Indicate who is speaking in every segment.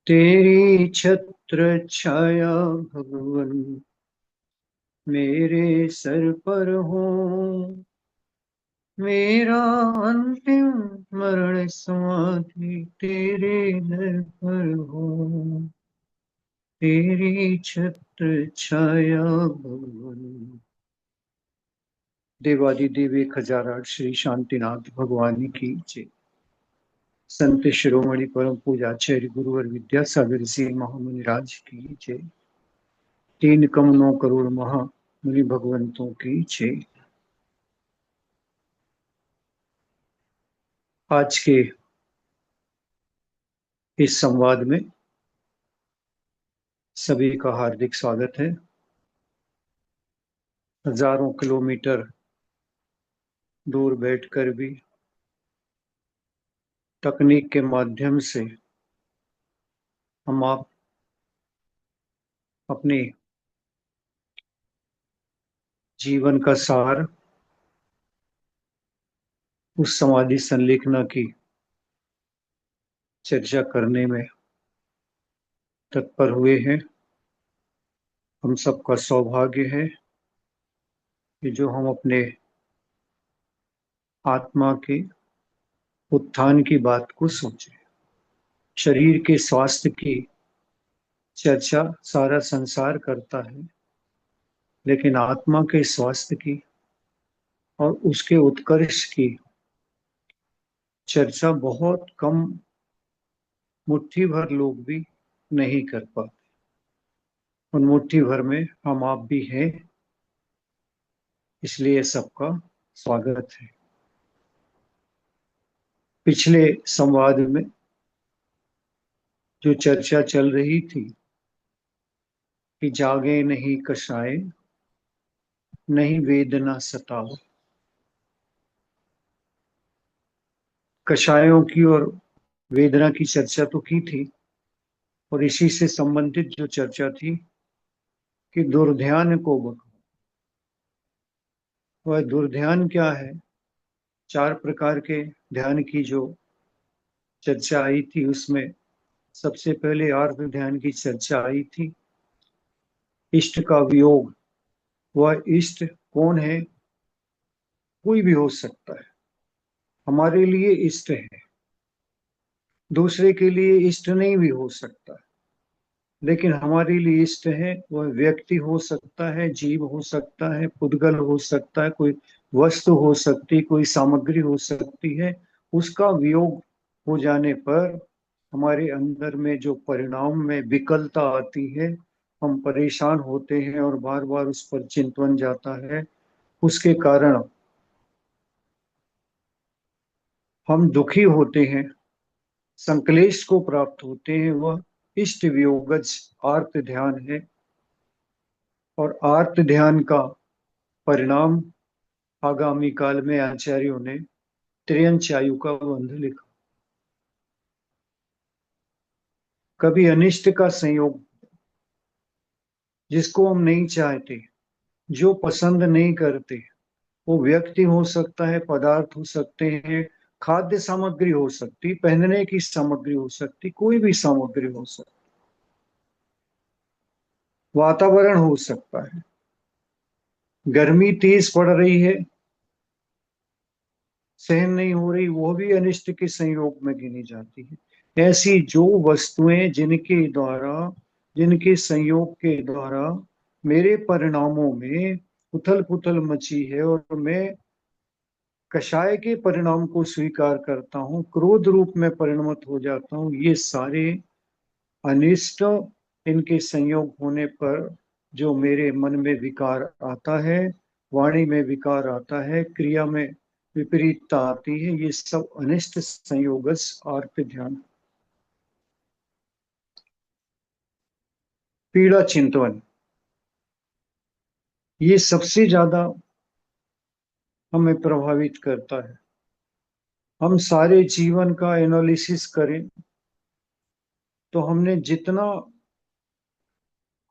Speaker 1: तेरी छत्र छाया भगवन मेरे सर पर हो। मेरा अंतिम मरण समाधि तेरे दर पर हो। तेरी छत्र छाया भगवन। देवादिदेव 1008 श्री शांतिनाथ भगवान की जय। संत शिरोमणि परम पूजाचार्य गुरुवर विद्यासागर जी महामुनिराज की जय। तीन कमनों करोड़ महा मुनि भगवंतों की जय। आज के इस संवाद में सभी का हार्दिक स्वागत है। हजारों किलोमीटर दूर बैठकर भी तकनीक के माध्यम से हम आप अपने जीवन का सार उस समाधि संलेखना की चर्चा करने में तत्पर हुए हैं। हम सबका सौभाग्य है कि जो हम अपने आत्मा के उत्थान की बात को सोचें। शरीर के स्वास्थ्य की चर्चा सारा संसार करता है, लेकिन आत्मा के स्वास्थ्य की और उसके उत्कर्ष की चर्चा बहुत कम, मुट्ठी भर लोग भी नहीं कर पाते। उन मुट्ठी भर में हम आप भी हैं, इसलिए सबका स्वागत है। पिछले संवाद में जो चर्चा चल रही थी कि जागे नहीं कषाय, नहीं वेदना सताओ। कषायों की और वेदना की चर्चा तो की थी, और इसी से संबंधित जो चर्चा थी कि दुर्ध्यान को बको। वह दुर्ध्यान क्या है? चार प्रकार के ध्यान की जो चर्चा आई थी, उसमें सबसे पहले आर्त ध्यान की चर्चा आई थी। इष्ट का वियोग। वह इष्ट कौन है? कोई भी हो सकता है। हमारे लिए इष्ट है, दूसरे के लिए इष्ट नहीं भी हो सकता है, लेकिन हमारे लिए इष्ट है। वह व्यक्ति हो सकता है, जीव हो सकता है, पुद्गल हो सकता है, कोई वस्तु हो सकती, कोई सामग्री हो सकती है। उसका वियोग हो जाने पर हमारे अंदर में जो परिणाम में विकलता आती है, हम परेशान होते हैं और बार बार उस पर चिंतन जाता है। उसके कारण हम दुखी होते हैं, संक्लेश को प्राप्त होते हैं। वह इष्ट वियोगज आर्त ध्यान है। और आर्त ध्यान का परिणाम आगामी काल में आचार्यों ने त्रियंचायु का बंध लिखा। कभी अनिष्ट का संयोग, जिसको हम नहीं चाहते, जो पसंद नहीं करते, वो व्यक्ति हो सकता है, पदार्थ हो सकते हैं, खाद्य सामग्री हो सकती, पहनने की सामग्री हो सकती, कोई भी सामग्री हो सकती, वातावरण हो सकता है। गर्मी तेज पड़ रही है, सहन नहीं हो रही, वो भी अनिष्ट के संयोग में गिनी जाती है। ऐसी जो वस्तुएं जिनके द्वारा, जिनके संयोग के द्वारा मेरे परिणामों में उथल पुथल मची है और मैं कषाय के परिणाम को स्वीकार करता हूँ, क्रोध रूप में परिणत हो जाता हूँ, ये सारे अनिष्ट। इनके संयोग होने पर जो मेरे मन में विकार आता है, वाणी में विकार आता है, क्रिया में विपरीतता आती है, ये सब अनिष्ट संयोगस आर्त ध्यान। पीड़ा चिंतवन, ये सबसे ज्यादा हमें प्रभावित करता है। हम सारे जीवन का एनालिसिस करें तो हमने जितना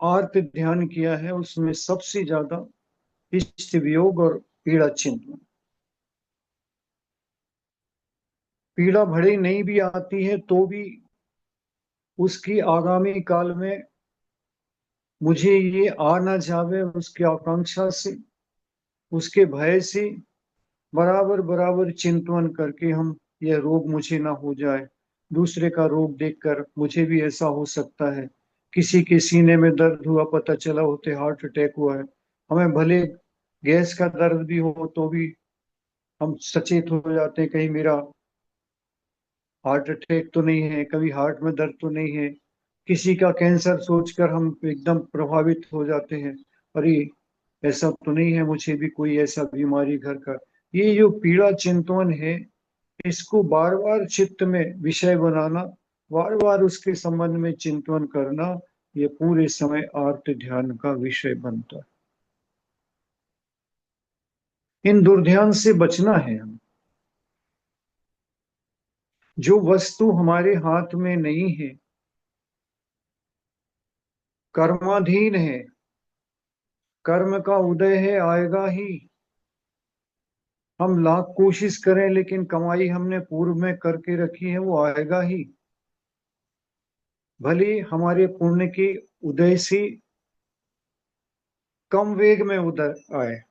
Speaker 1: आर्त ध्यान किया है, उसमें सबसे ज्यादा इष्ट वियोग और पीड़ा चिंतन। पीड़ा भले नहीं भी आती है तो भी उसकी आगामी काल में मुझे ये आ ना जावे, उसकी आकांक्षा से, उसके भय से बराबर बराबर चिंतन करके हम, यह रोग मुझे ना हो जाए। दूसरे का रोग देखकर मुझे भी ऐसा हो सकता है। किसी के सीने में दर्द हुआ, पता चला होते हार्ट अटैक हुआ है। हमें भले गैस का दर्द भी हो तो भी हम सचेत हो जाते हैं, कहीं मेरा हार्ट अटैक तो नहीं है, कभी हार्ट में दर्द तो नहीं है। किसी का कैंसर सोचकर हम एकदम प्रभावित हो जाते हैं, अरे ऐसा तो नहीं है मुझे भी कोई ऐसा बीमारी घर का। ये जो पीड़ा चिंतन है, इसको बार बार चित्त में विषय बनाना, बार बार उसके संबंध में चिंतन करना, ये पूरे समय आर्त ध्यान का विषय बनता है। इन दुर्ध्यान से बचना है हमें। जो वस्तु हमारे हाथ में नहीं है, कर्माधीन है, कर्म का उदय है, आएगा ही। हम लाख कोशिश करें लेकिन कमाई हमने पूर्व में करके रखी है, वो आएगा ही। भले हमारे पुण्य के उदय से कम वेग में उदय आए,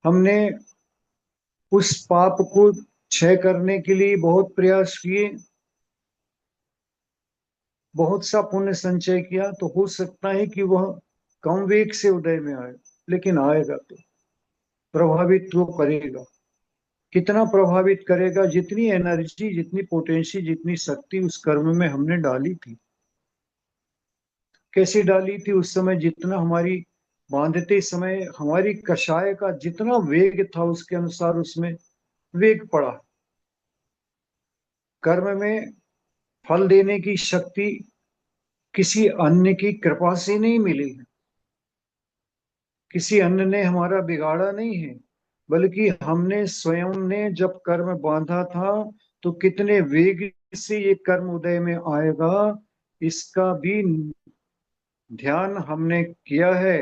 Speaker 1: हमने उस पाप को क्षय करने के लिए बहुत प्रयास किए, बहुत सा पुण्य संचय किया, तो हो सकता है कि वह कम वेग से उदय में आए, लेकिन आएगा तो प्रभावित तो करेगा। कितना प्रभावित करेगा? जितनी एनर्जी, जितनी पोटेंशियल, जितनी शक्ति उस कर्म में हमने डाली थी। कैसे डाली थी? उस समय जितना हमारी बांधते समय हमारी कषाय का जितना वेग था, उसके अनुसार उसमें वेग पड़ा। कर्म में फल देने की शक्ति किसी अन्य की कृपा से नहीं मिली है, किसी अन्य ने हमारा बिगाड़ा नहीं है, बल्कि हमने स्वयं ने जब कर्म बांधा था, तो कितने वेग से ये कर्म उदय में आएगा, इसका भी ध्यान हमने किया है।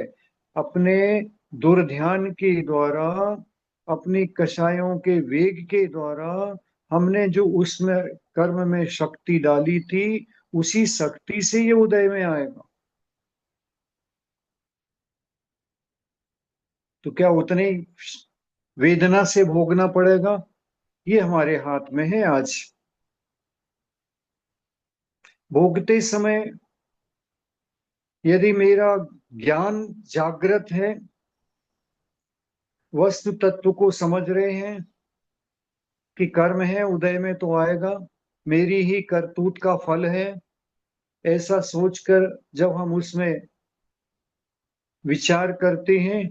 Speaker 1: अपने दुर्ध्यान के द्वारा, अपनी कषायों के वेग के द्वारा, हमने जो उसमें कर्म में शक्ति डाली थी, उसी शक्ति से ये उदय में आएगा। तो क्या उतनी वेदना से भोगना पड़ेगा? ये हमारे हाथ में है आज। भोगते समय यदि मेरा ज्ञान जागृत है, वस्तु तत्व को समझ रहे हैं कि कर्म है, उदय में तो आएगा, मेरी ही करतूत का फल है, ऐसा सोचकर जब हम उसमें विचार करते हैं,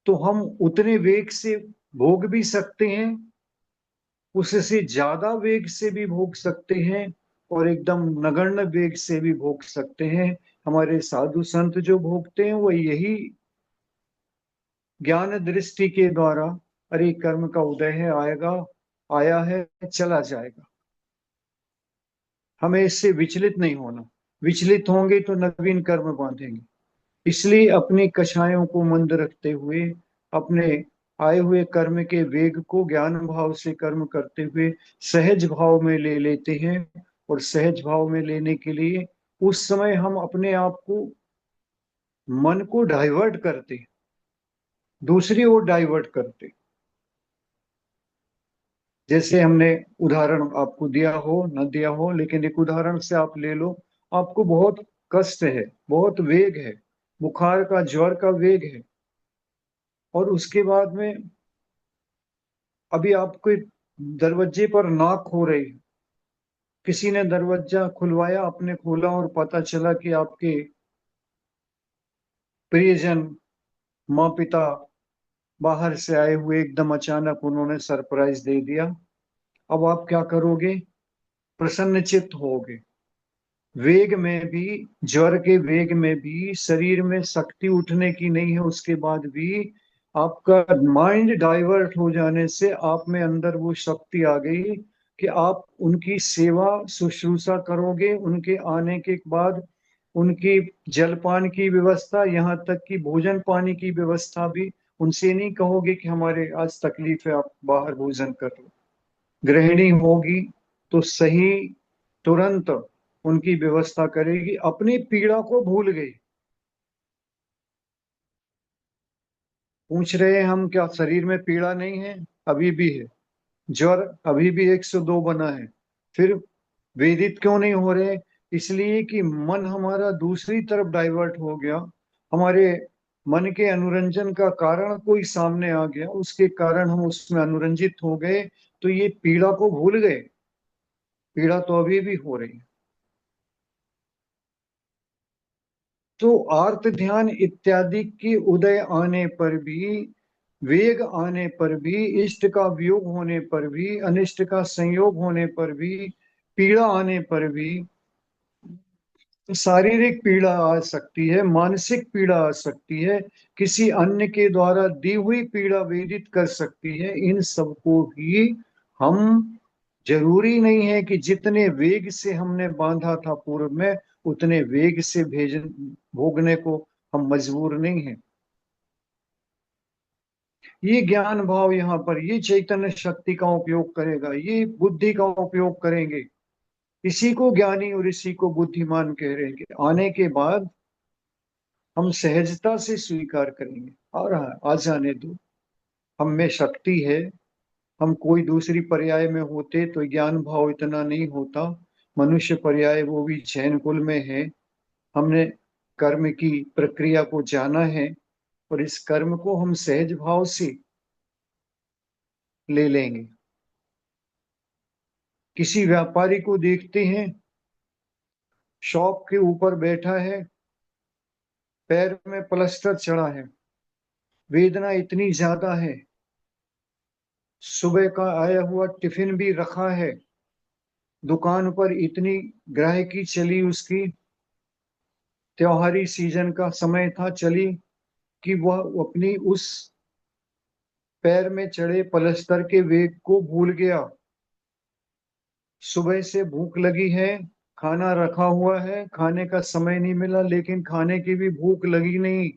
Speaker 1: तो हम उतने वेग से भोग भी सकते हैं, उससे ज्यादा वेग से भी भोग सकते हैं, और एकदम नगण्य वेग से भी भोग सकते हैं। हमारे साधु संत जो भोगते हैं, वो यही ज्ञान दृष्टि के द्वारा, अरे कर्म का उदय है, आएगा, आया है, चला जाएगा, हमें इससे विचलित नहीं होना। विचलित होंगे तो नवीन कर्म बांधेंगे। इसलिए अपनी कषायों को मंद रखते हुए, अपने आए हुए कर्म के वेग को ज्ञान भाव से कर्म करते हुए सहज भाव में ले लेते हैं। और सहज भाव में लेने के लिए उस समय हम अपने आप को, मन को डाइवर्ट करते, दूसरी ओर डाइवर्ट करते। जैसे हमने उदाहरण आपको दिया हो न दिया हो, लेकिन एक उदाहरण से आप ले लो। आपको बहुत कष्ट है, बहुत वेग है, बुखार का, ज्वर का वेग है, और उसके बाद में अभी आपके दरवाजे पर नॉक हो रही है, किसी ने दरवाजा खुलवाया, आपने खोला और पता चला कि आपके प्रियजन, माँ पिता बाहर से आए हुए, एकदम अचानक उन्होंने सरप्राइज दे दिया। अब आप क्या करोगे? प्रसन्नचित्त होगे। वेग में भी, ज्वर के वेग में भी शरीर में शक्ति उठने की नहीं है, उसके बाद भी आपका माइंड डाइवर्ट हो जाने से आप में अंदर वो शक्ति आ गई कि आप उनकी सेवा शुश्रूषा करोगे। उनके आने के बाद उनकी जलपान की व्यवस्था, यहाँ तक कि भोजन पानी की व्यवस्था भी, उनसे नहीं कहोगे कि हमारे आज तकलीफ है, आप बाहर भोजन कर लो। गृहिणी होगी, तो सही तुरंत उनकी व्यवस्था करेगी। अपनी पीड़ा को भूल गई। पूछ रहे हैं हम, क्या शरीर में पीड़ा नहीं है? अभी भी है। ज्वर अभी भी 102 बना है। फिर वेदित क्यों नहीं हो रहे? इसलिए कि मन हमारा दूसरी तरफ डाइवर्ट हो गया। हमारे मन के अनुरंजन का कारण कोई सामने आ गया, उसके कारण हम उसमें अनुरंजित हो गए। तो ये पीड़ा को भूल गए। पीड़ा तो अभी भी हो रही है। तो आर्त ध्यान इत्यादि के उदय आने पर भी, वेग आने पर भी, इष्ट का वियोग होने पर भी, अनिष्ट का संयोग होने पर भी, पीड़ा आने पर भी, शारीरिक पीड़ा आ सकती है, मानसिक पीड़ा आ सकती है, किसी अन्य के द्वारा दी हुई पीड़ा वेदित कर सकती है। इन सबको भी हम, जरूरी नहीं है कि जितने वेग से हमने बांधा था पूर्व में, उतने वेग से भेज भोगने को हम मजबूर नहीं हैं। ये ज्ञान भाव यहाँ पर, ये चैतन्य शक्ति का उपयोग करेगा, ये बुद्धि का उपयोग करेंगे। इसी को ज्ञानी और इसी को बुद्धिमान कह रहे हैं कि आने के बाद हम सहजता से स्वीकार करेंगे। आ रहा है, आ जाने दो। हम में शक्ति है। हम कोई दूसरी पर्याय में होते तो ज्ञान भाव इतना नहीं होता। मनुष्य पर्याय, वो भी जैन कुल में है। हमने कर्म की प्रक्रिया को जाना है, और इस कर्म को हम सहज भाव से ले लेंगे। किसी व्यापारी को देखते हैं, शॉप के ऊपर बैठा है, पैर में प्लास्टर चढ़ा है, वेदना इतनी ज्यादा है, सुबह का आया हुआ टिफिन भी रखा है, दुकान पर इतनी ग्राहकी चली उसकी, त्योहारी सीजन का समय था, चली, कि वह अपनी उस पैर में चढ़े पलस्तर के वेग को भूल गया। सुबह से भूख लगी है, खाना रखा हुआ है, खाने का समय नहीं मिला, लेकिन खाने की भी भूख लगी नहीं,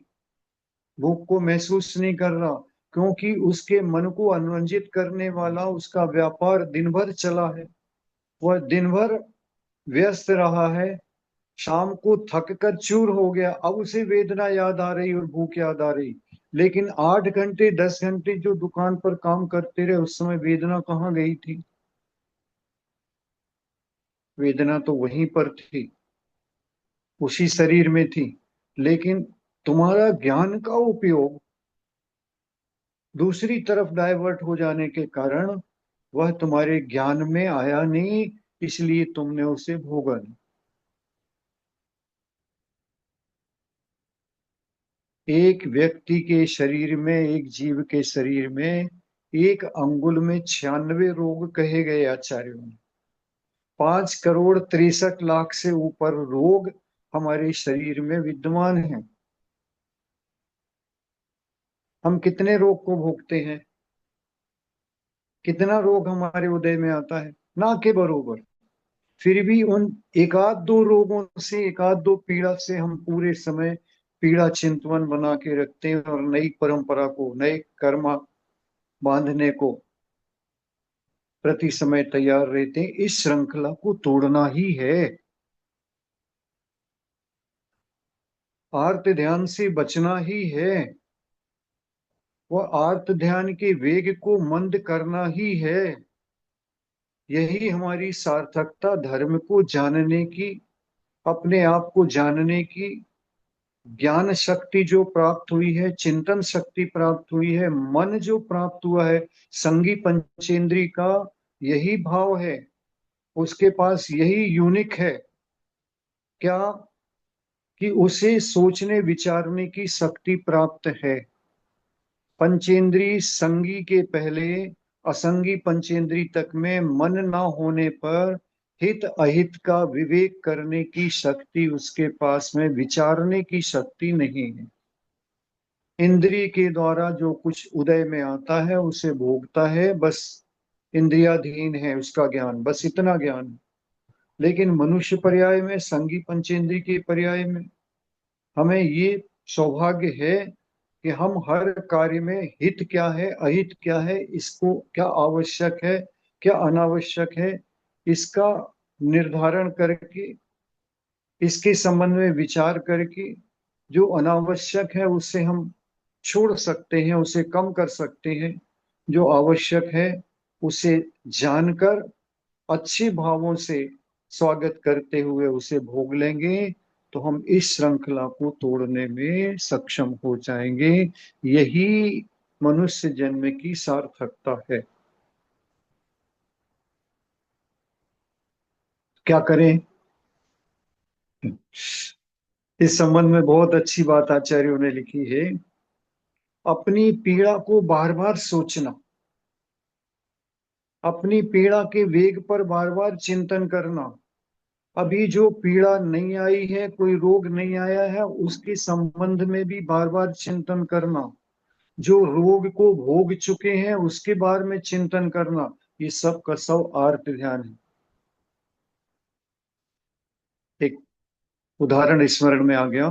Speaker 1: भूख को महसूस नहीं कर रहा, क्योंकि उसके मन को अनुरंजित करने वाला उसका व्यापार दिन भर चला है। वह दिन भर व्यस्त रहा है, शाम को थक कर चूर हो गया, अब उसे वेदना याद आ रही और भूख याद आ रही। लेकिन 8 घंटे 10 घंटे जो दुकान पर काम करते रहे, उस समय वेदना कहाँ गई थी? वेदना तो वहीं पर थी, उसी शरीर में थी। लेकिन तुम्हारा ज्ञान का उपयोग दूसरी तरफ डाइवर्ट हो जाने के कारण वह तुम्हारे ज्ञान में आया नहीं, इसलिए तुमने उसे भोगा नहीं। एक व्यक्ति के शरीर में, एक जीव के शरीर में, 1 अंगुल में 96 रोग कहे गए आचार्यों ने। 5 करोड़ 63 लाख से ऊपर रोग हमारे शरीर में विद्यमान हैं। हम कितने रोग को भोगते हैं? कितना रोग हमारे उदय में आता है? ना के बरोबर। फिर भी उन एकाध दो रोगों से, एकाध दो पीड़ा से हम पूरे समय पीड़ा चिंतवन बना के रखते हैं, और नई परंपरा को, नए कर्म बांधने को प्रति समय तैयार रहते हैं। इस श्रृंखला को तोड़ना ही है। आर्त ध्यान से बचना ही है। वह आर्त ध्यान के वेग को मंद करना ही है। यही हमारी सार्थकता, धर्म को जानने की, अपने आप को जानने की, ज्ञान शक्ति जो प्राप्त हुई है, चिंतन शक्ति प्राप्त हुई है, मन जो प्राप्त हुआ है, संगी पंचेंद्री का यही भाव है। उसके पास यही यूनिक है, क्या, कि उसे सोचने विचारने की शक्ति प्राप्त है। पंचेंद्री संगी के पहले असंगी पंचेंद्री तक में मन ना होने पर हित अहित का विवेक करने की शक्ति उसके पास में, विचारने की शक्ति नहीं है। इंद्रिय के द्वारा जो कुछ उदय में आता है उसे भोगता है, बस इंद्रियाधीन है उसका ज्ञान, बस इतना ज्ञान है। लेकिन मनुष्य पर्याय में, संगी पंचेंद्रिय के पर्याय में, हमें ये सौभाग्य है कि हम हर कार्य में हित क्या है, अहित क्या है, इसको क्या आवश्यक है, क्या अनावश्यक है, इसका निर्धारण करके, इसके संबंध में विचार करके जो अनावश्यक है उसे हम छोड़ सकते हैं, उसे कम कर सकते हैं। जो आवश्यक है उसे जानकर अच्छे भावों से स्वागत करते हुए उसे भोग लेंगे, तो हम इस श्रृंखला को तोड़ने में सक्षम हो जाएंगे। यही मनुष्य जन्म की सार्थकता है। क्या करें? इस संबंध में बहुत अच्छी बात आचार्यों ने लिखी है। अपनी पीड़ा को बार बार सोचना, अपनी पीड़ा के वेग पर बार बार चिंतन करना। अभी जो पीड़ा नहीं आई है, कोई रोग नहीं आया है, उसके संबंध में भी बार बार चिंतन करना। जो रोग को भोग चुके हैं उसके बारे में चिंतन करना, ये सब का सब आर्त ध्यान है। एक उदाहरण स्मरण में आ गया।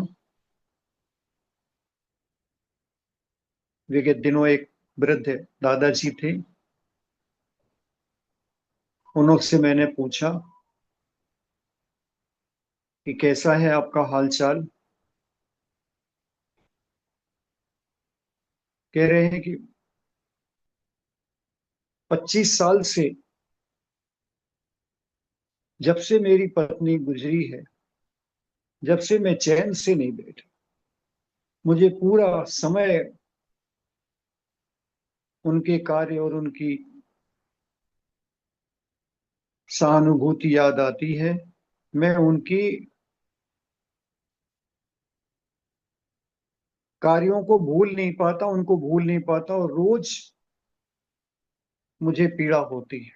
Speaker 1: विगत दिनों एक वृद्ध दादाजी थे। उनसे मैंने पूछा कि कैसा है आपका हालचाल। कह रहे हैं कि 25 साल से, जब से मेरी पत्नी गुजरी है, जब से मैं चैन से नहीं बैठा। मुझे पूरा समय उनके कार्य और उनकी सहानुभूति याद आती है। मैं उनकी कार्यों को भूल नहीं पाता, उनको भूल नहीं पाता, और रोज मुझे पीड़ा होती है।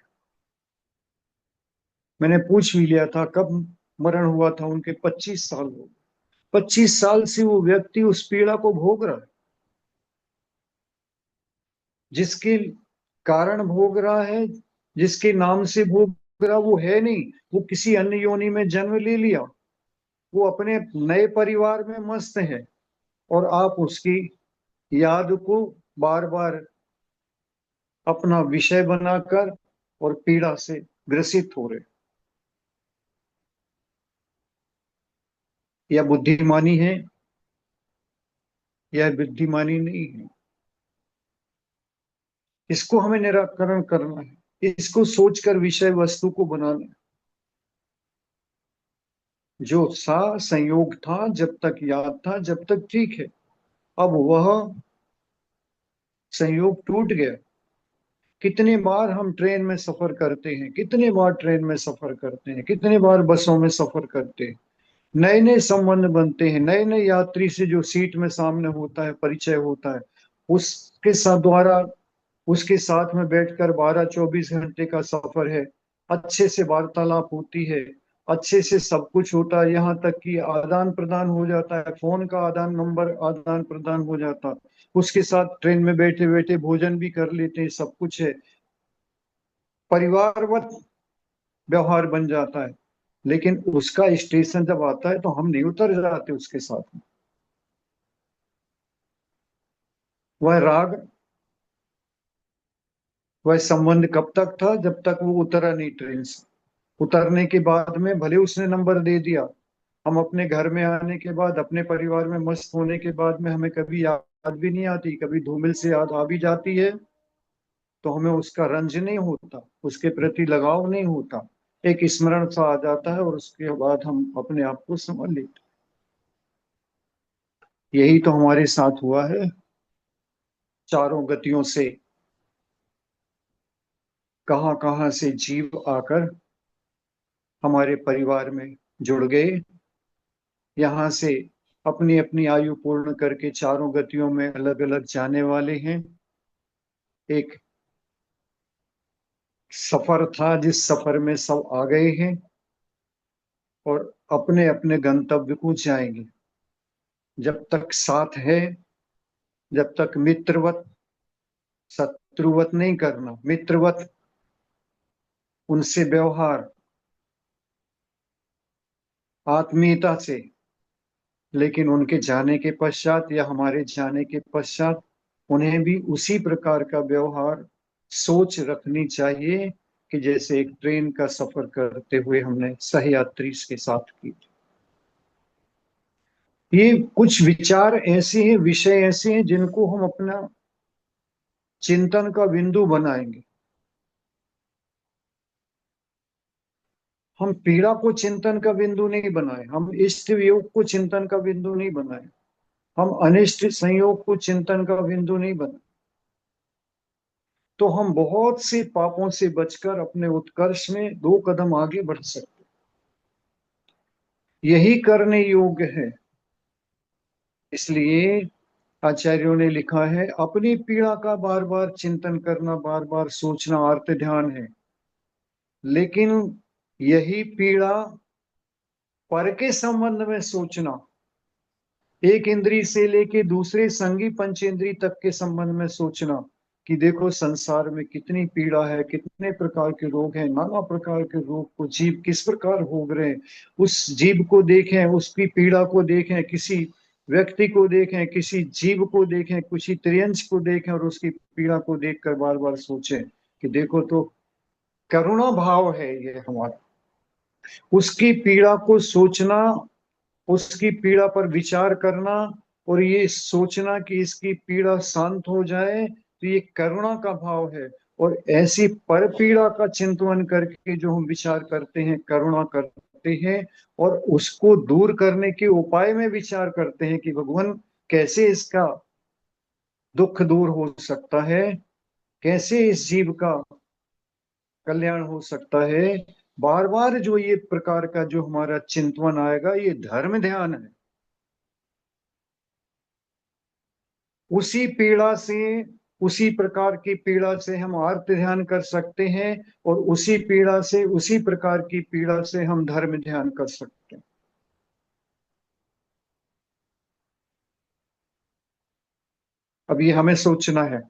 Speaker 1: मैंने पूछ भी लिया था कब मरण हुआ था उनके। 25 साल हो गए। 25 साल से वो व्यक्ति उस पीड़ा को भोग रहा है। जिसके कारण भोग रहा है, जिसके नाम से भोग रहा, वो है नहीं। वो किसी अन्य योनि में जन्म ले लिया। वो अपने नए परिवार में मस्त है, और आप उसकी याद को बार बार अपना विषय बनाकर और पीड़ा से ग्रसित हो रहे। यह बुद्धिमानी है? यह बुद्धिमानी नहीं है। इसको हमें निराकरण करना है, इसको सोचकर विषय वस्तु को बनाना है। जो सा संयोग था, जब तक याद था, जब तक ठीक है। अब वह संयोग टूट गया। कितने बार हम ट्रेन में सफर करते हैं, कितने बार ट्रेन में सफर करते हैं, कितने बार बसों में सफर करते हैं। नए नए संबंध बनते हैं, नए नए यात्री से जो सीट में सामने होता है, परिचय होता है। उसके साथ द्वारा, उसके साथ में बैठकर 12-24 घंटे का सफर है। अच्छे से वार्तालाप होती है, अच्छे से सब कुछ होता है, यहाँ तक कि आदान प्रदान हो जाता है, फोन का आदान नंबर आदान प्रदान हो जाता है। उसके साथ ट्रेन में बैठे बैठे भोजन भी कर लेते हैं, सब कुछ है। परिवारवत व्यवहार बन जाता है। लेकिन उसका स्टेशन जब आता है तो हम नहीं उतर जाते उसके साथ में। वह राग, वह संबंध कब तक था? जब तक वो उतरा नहीं ट्रेन से। उतरने के बाद में भले उसने नंबर दे दिया, हम अपने घर में आने के बाद, अपने परिवार में मस्त होने के बाद में हमें कभी याद भी नहीं आती, कभी धूमिल से याद आ भी जाती है, तो हमें उसका रंज नहीं होता, उसके प्रति लगाव नहीं होता। एक स्मरण सा आ जाता है, और उसके बाद हम अपने आप को समझ लेते। यही तो हमारे साथ हुआ है। चारों गतियों से, कहाँ कहाँ से जीव आकर हमारे परिवार में जुड़ गए। यहाँ से अपनी अपनी आयु पूर्ण करके चारों गतियों में अलग अलग जाने वाले हैं। एक सफर था जिस सफर में सब आ गए हैं, और अपने अपने गंतव्य को जाएंगे। जब तक साथ है, जब तक मित्रवत, शत्रुवत नहीं करना, मित्रवत उनसे व्यवहार आत्मीयता से। लेकिन उनके जाने के पश्चात या हमारे जाने के पश्चात उन्हें भी उसी प्रकार का व्यवहार, सोच रखनी चाहिए कि जैसे एक ट्रेन का सफर करते हुए हमने सहयात्री के साथ की। ये कुछ विचार ऐसे हैं, विषय ऐसे हैं जिनको हम अपना चिंतन का बिंदु बनाएंगे। हम पीड़ा को चिंतन का बिंदु नहीं बनाए, हम इष्ट योग को चिंतन का बिंदु नहीं बनाए, हम अनिष्ट संयोग को चिंतन का बिंदु नहीं बनाए, तो हम बहुत से पापों से बचकर अपने उत्कर्ष में 2 कदम आगे बढ़ सकते। यही करने योग्य है। इसलिए आचार्यों ने लिखा है, अपनी पीड़ा का बार बार चिंतन करना, बार बार सोचना अर्थ ध्यान है। लेकिन यही पीड़ा पर के संबंध में सोचना, एक इंद्री से लेके दूसरे संगी पंचेंद्री तक के संबंध में सोचना कि देखो संसार में कितनी पीड़ा है, कितने प्रकार के रोग हैं, नाना प्रकार के रोग को जीव किस प्रकार भोग रहे हैं। उस जीव को देखें, उसकी पीड़ा को देखें, किसी व्यक्ति को देखें, किसी जीव को देखें, किसी त्रियंश को देखें और उसकी पीड़ा को देखकर बार बार सोचें कि देखो तो करुणा भाव है ये हमारा। उसकी पीड़ा को सोचना, उसकी पीड़ा पर विचार करना और ये सोचना कि इसकी पीड़ा शांत हो जाए, तो ये करुणा का भाव है। और ऐसी पर पीड़ा का चिंतन करके जो हम विचार करते हैं, करुणा करते हैं और उसको दूर करने के उपाय में विचार करते हैं कि भगवान कैसे इसका दुख दूर हो सकता है, कैसे इस जीव का कल्याण हो सकता है। बार बार जो ये प्रकार का जो हमारा चिंतन आएगा, ये धर्म ध्यान है। उसी पीड़ा से, उसी प्रकार की पीड़ा से हम आर्त ध्यान कर सकते हैं और उसी पीड़ा से, उसी प्रकार की पीड़ा से हम धर्म ध्यान कर सकते हैं। अब ये हमें सोचना है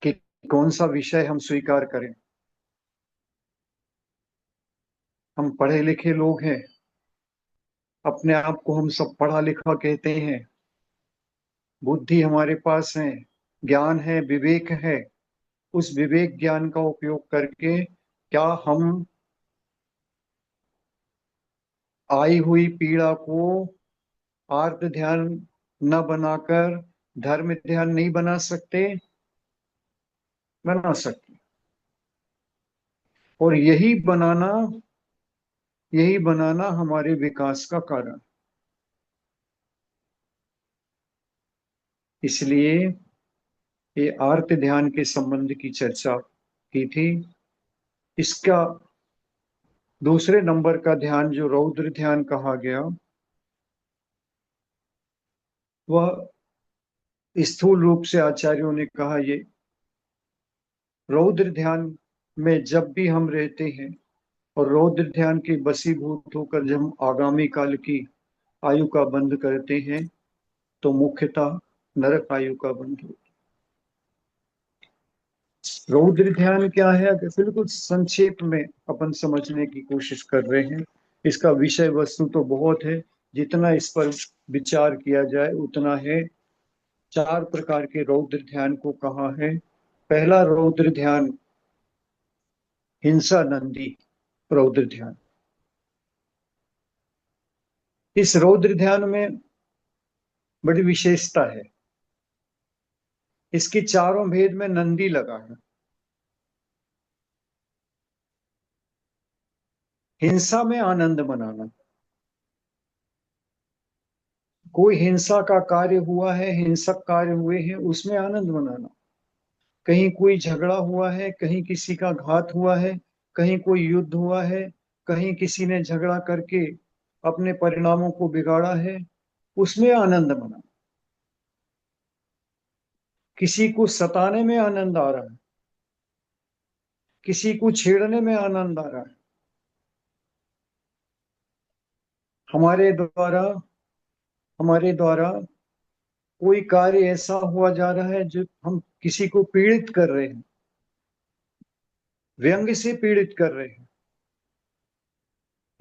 Speaker 1: कि कौन सा विषय हम स्वीकार करें। हम पढ़े लिखे लोग हैं, अपने आप को हम सब पढ़ा लिखा कहते हैं, बुद्धि हमारे पास है, ज्ञान है, विवेक है। उस विवेक ज्ञान का उपयोग करके क्या हम आई हुई पीड़ा को आर्त ध्यान न बनाकर धर्म ध्यान नहीं बना सकते? बना सकते। और यही बनाना हमारे विकास का कारण। इसलिए ये आर्त ध्यान के संबंध की चर्चा की थी। इसका दूसरे नंबर का ध्यान जो रौद्र ध्यान कहा गया, वह स्थूल रूप से आचार्यों ने कहा, ये रौद्र ध्यान में जब भी हम रहते हैं और रौद्र ध्यान के वशीभूत होकर जब हम आगामी काल की आयु का बंध करते हैं, तो मुख्यतः नरक आयु का बंध होता है। रौद्र ध्यान क्या है, अगर बिल्कुल संक्षेप में अपन समझने की कोशिश कर रहे हैं, इसका विषय वस्तु तो बहुत है, जितना इस पर विचार किया जाए उतना है। 4 प्रकार के रौद्र ध्यान को कहा है। पहला रौद्र ध्यान हिंसा नंदी रौद्र ध्यान। इस रौद्र ध्यान में बड़ी विशेषता है, इसके चारों भेद में नंदी लगा है। हिंसा में आनंद मनाना, कोई हिंसा का कार्य हुआ है, हिंसक कार्य हुए हैं, उसमें आनंद मनाना। कहीं कोई झगड़ा हुआ है, कहीं किसी का घात हुआ है, कहीं कोई युद्ध हुआ है, कहीं किसी ने झगड़ा करके अपने परिणामों को बिगाड़ा है, उसमें आनंद मनाना। किसी को सताने में आनंद आ रहा है, किसी को छेड़ने में आनंद आ रहा है, हमारे द्वारा हमारे द्वारा कोई कार्य ऐसा हुआ जा रहा है जो हम किसी को पीड़ित कर रहे हैं, व्यंग से पीड़ित कर रहे हैं,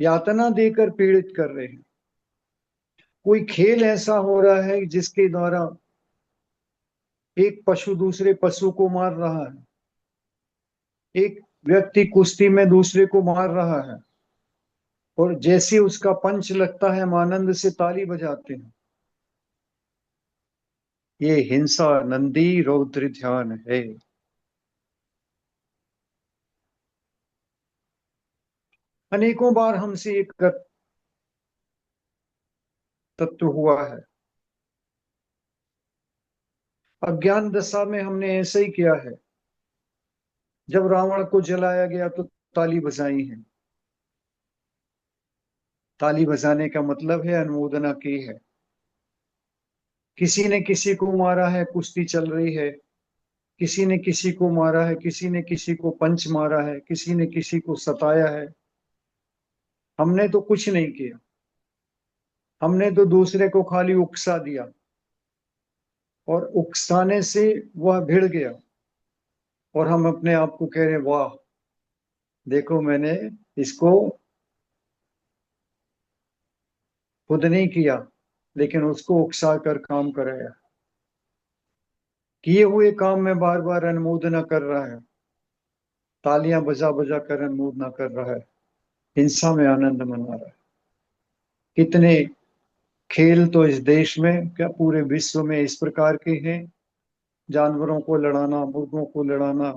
Speaker 1: यातना देकर पीड़ित कर रहे हैं। कोई खेल ऐसा हो रहा है जिसके द्वारा एक पशु दूसरे पशु को मार रहा है, एक व्यक्ति कुश्ती में दूसरे को मार रहा है, और जैसे उसका पंच लगता है हम आनंद से ताली बजाते हैं। ये हिंसा नंदी रौद्र ध्यान है। अनेकों बार हमसे एक तत्व हुआ है। अज्ञान दशा में हमने ऐसे ही किया है। जब रावण को जलाया गया तो ताली बजाई है। ताली बजाने का मतलब है अनुमोदना की है। किसी ने किसी को मारा है, कुश्ती चल रही है, किसी ने किसी को मारा है, किसी ने किसी को पंच मारा है, किसी ने किसी को सताया है। हमने तो कुछ नहीं किया, हमने तो दूसरे को खाली उकसा दिया, और उकसाने से वह भिड़ गया, और हम अपने आप को कह रहे वाह, देखो मैंने इसको खुद नहीं किया, लेकिन उसको उकसा कर काम कराया। किए हुए काम में बार बार अनुमोदना कर रहा है, तालियां बजा बजा कर अनुमोदना कर रहा है, हिंसा में आनंद मना रहा है। कितने खेल तो इस देश में, क्या पूरे विश्व में इस प्रकार के हैं। जानवरों को लड़ाना, मुर्गों को लड़ाना,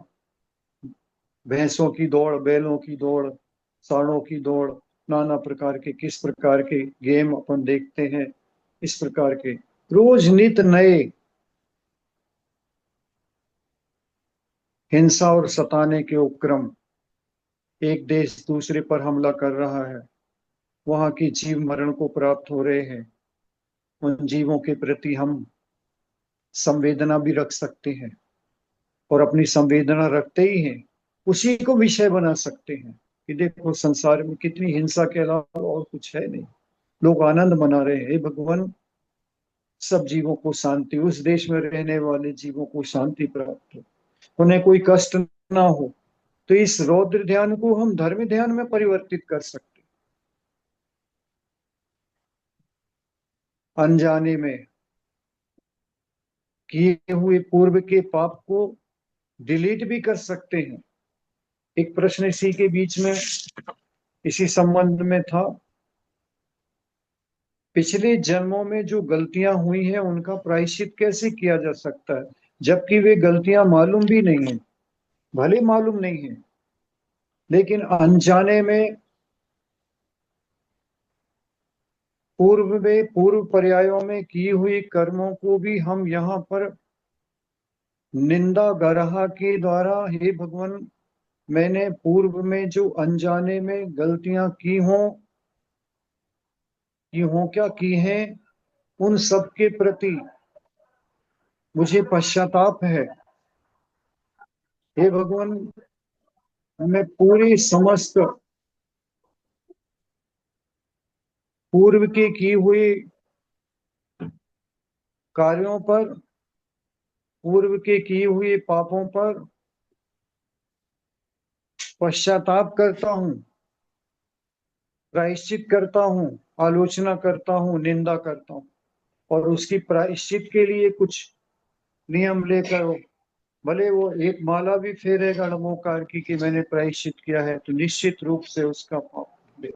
Speaker 1: भैंसों की दौड़, बैलों की दौड़, सांडों की दौड़, नाना प्रकार के किस प्रकार के गेम अपन देखते हैं। इस प्रकार के रोज नित नए हिंसा और सताने के उपक्रम। एक देश दूसरे पर हमला कर रहा है, वहां की जीव मरण को प्राप्त हो रहे हैं। उन जीवों के प्रति हम संवेदना भी रख सकते हैं, और अपनी संवेदना रखते ही हैं उसी को विषय बना सकते हैं कि देखो संसार में कितनी हिंसा के अलावा और कुछ है नहीं। लोग आनंद मना रहे हैं। हे भगवान, सब जीवों को शांति, उस देश में रहने वाले जीवों को शांति प्राप्त हो, उन्हें कोई कष्ट ना हो। तो इस रौद्र ध्यान को हम धर्म ध्यान में परिवर्तित कर सकते हैं। अनजाने में किए हुए पूर्व के पाप को डिलीट भी कर सकते हैं। एक प्रश्न इसी के बीच में, इसी संबंध में था, पिछले जन्मों में जो गलतियां हुई हैं उनका प्रायश्चित कैसे किया जा सकता है, जबकि वे गलतियां मालूम भी नहीं है, भले मालूम नहीं है, लेकिन अनजाने में पूर्व पर्यायों में की हुई कर्मों को भी हम यहाँ पर निंदा गरहा के द्वारा, हे भगवान, मैंने पूर्व में जो अनजाने में गलतियां की हों क्या की हैं, उन सब के प्रति मुझे पश्चाताप है। हे भगवान, मैं पूरी समस्त पूर्व के किए हुए कार्यों पर, पूर्व के किए हुए पापों पर पश्चाताप करता हूँ, प्रायश्चित करता हूँ, आलोचना करता हूँ, निंदा करता हूँ, और उसकी प्रायश्चित के लिए कुछ नियम लेकर भले वो एक माला भी फेरेगा नमोकार की कि मैंने प्रायश्चित किया है, तो निश्चित रूप से उसका पाप दे।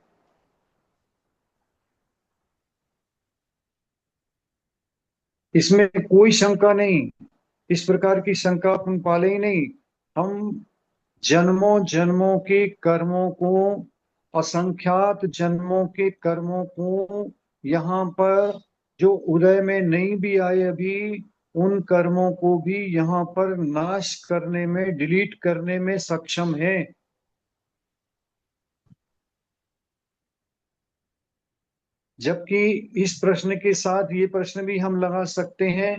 Speaker 1: इसमें कोई शंका नहीं, इस प्रकार की शंका अपन पाले ही नहीं। हम जन्मों जन्मों के कर्मों को, असंख्यात जन्मों के कर्मों को यहाँ पर जो उदय में नहीं भी आए अभी, उन कर्मों को भी यहाँ पर नाश करने में, डिलीट करने में सक्षम है। जबकि इस प्रश्न के साथ ये प्रश्न भी हम लगा सकते हैं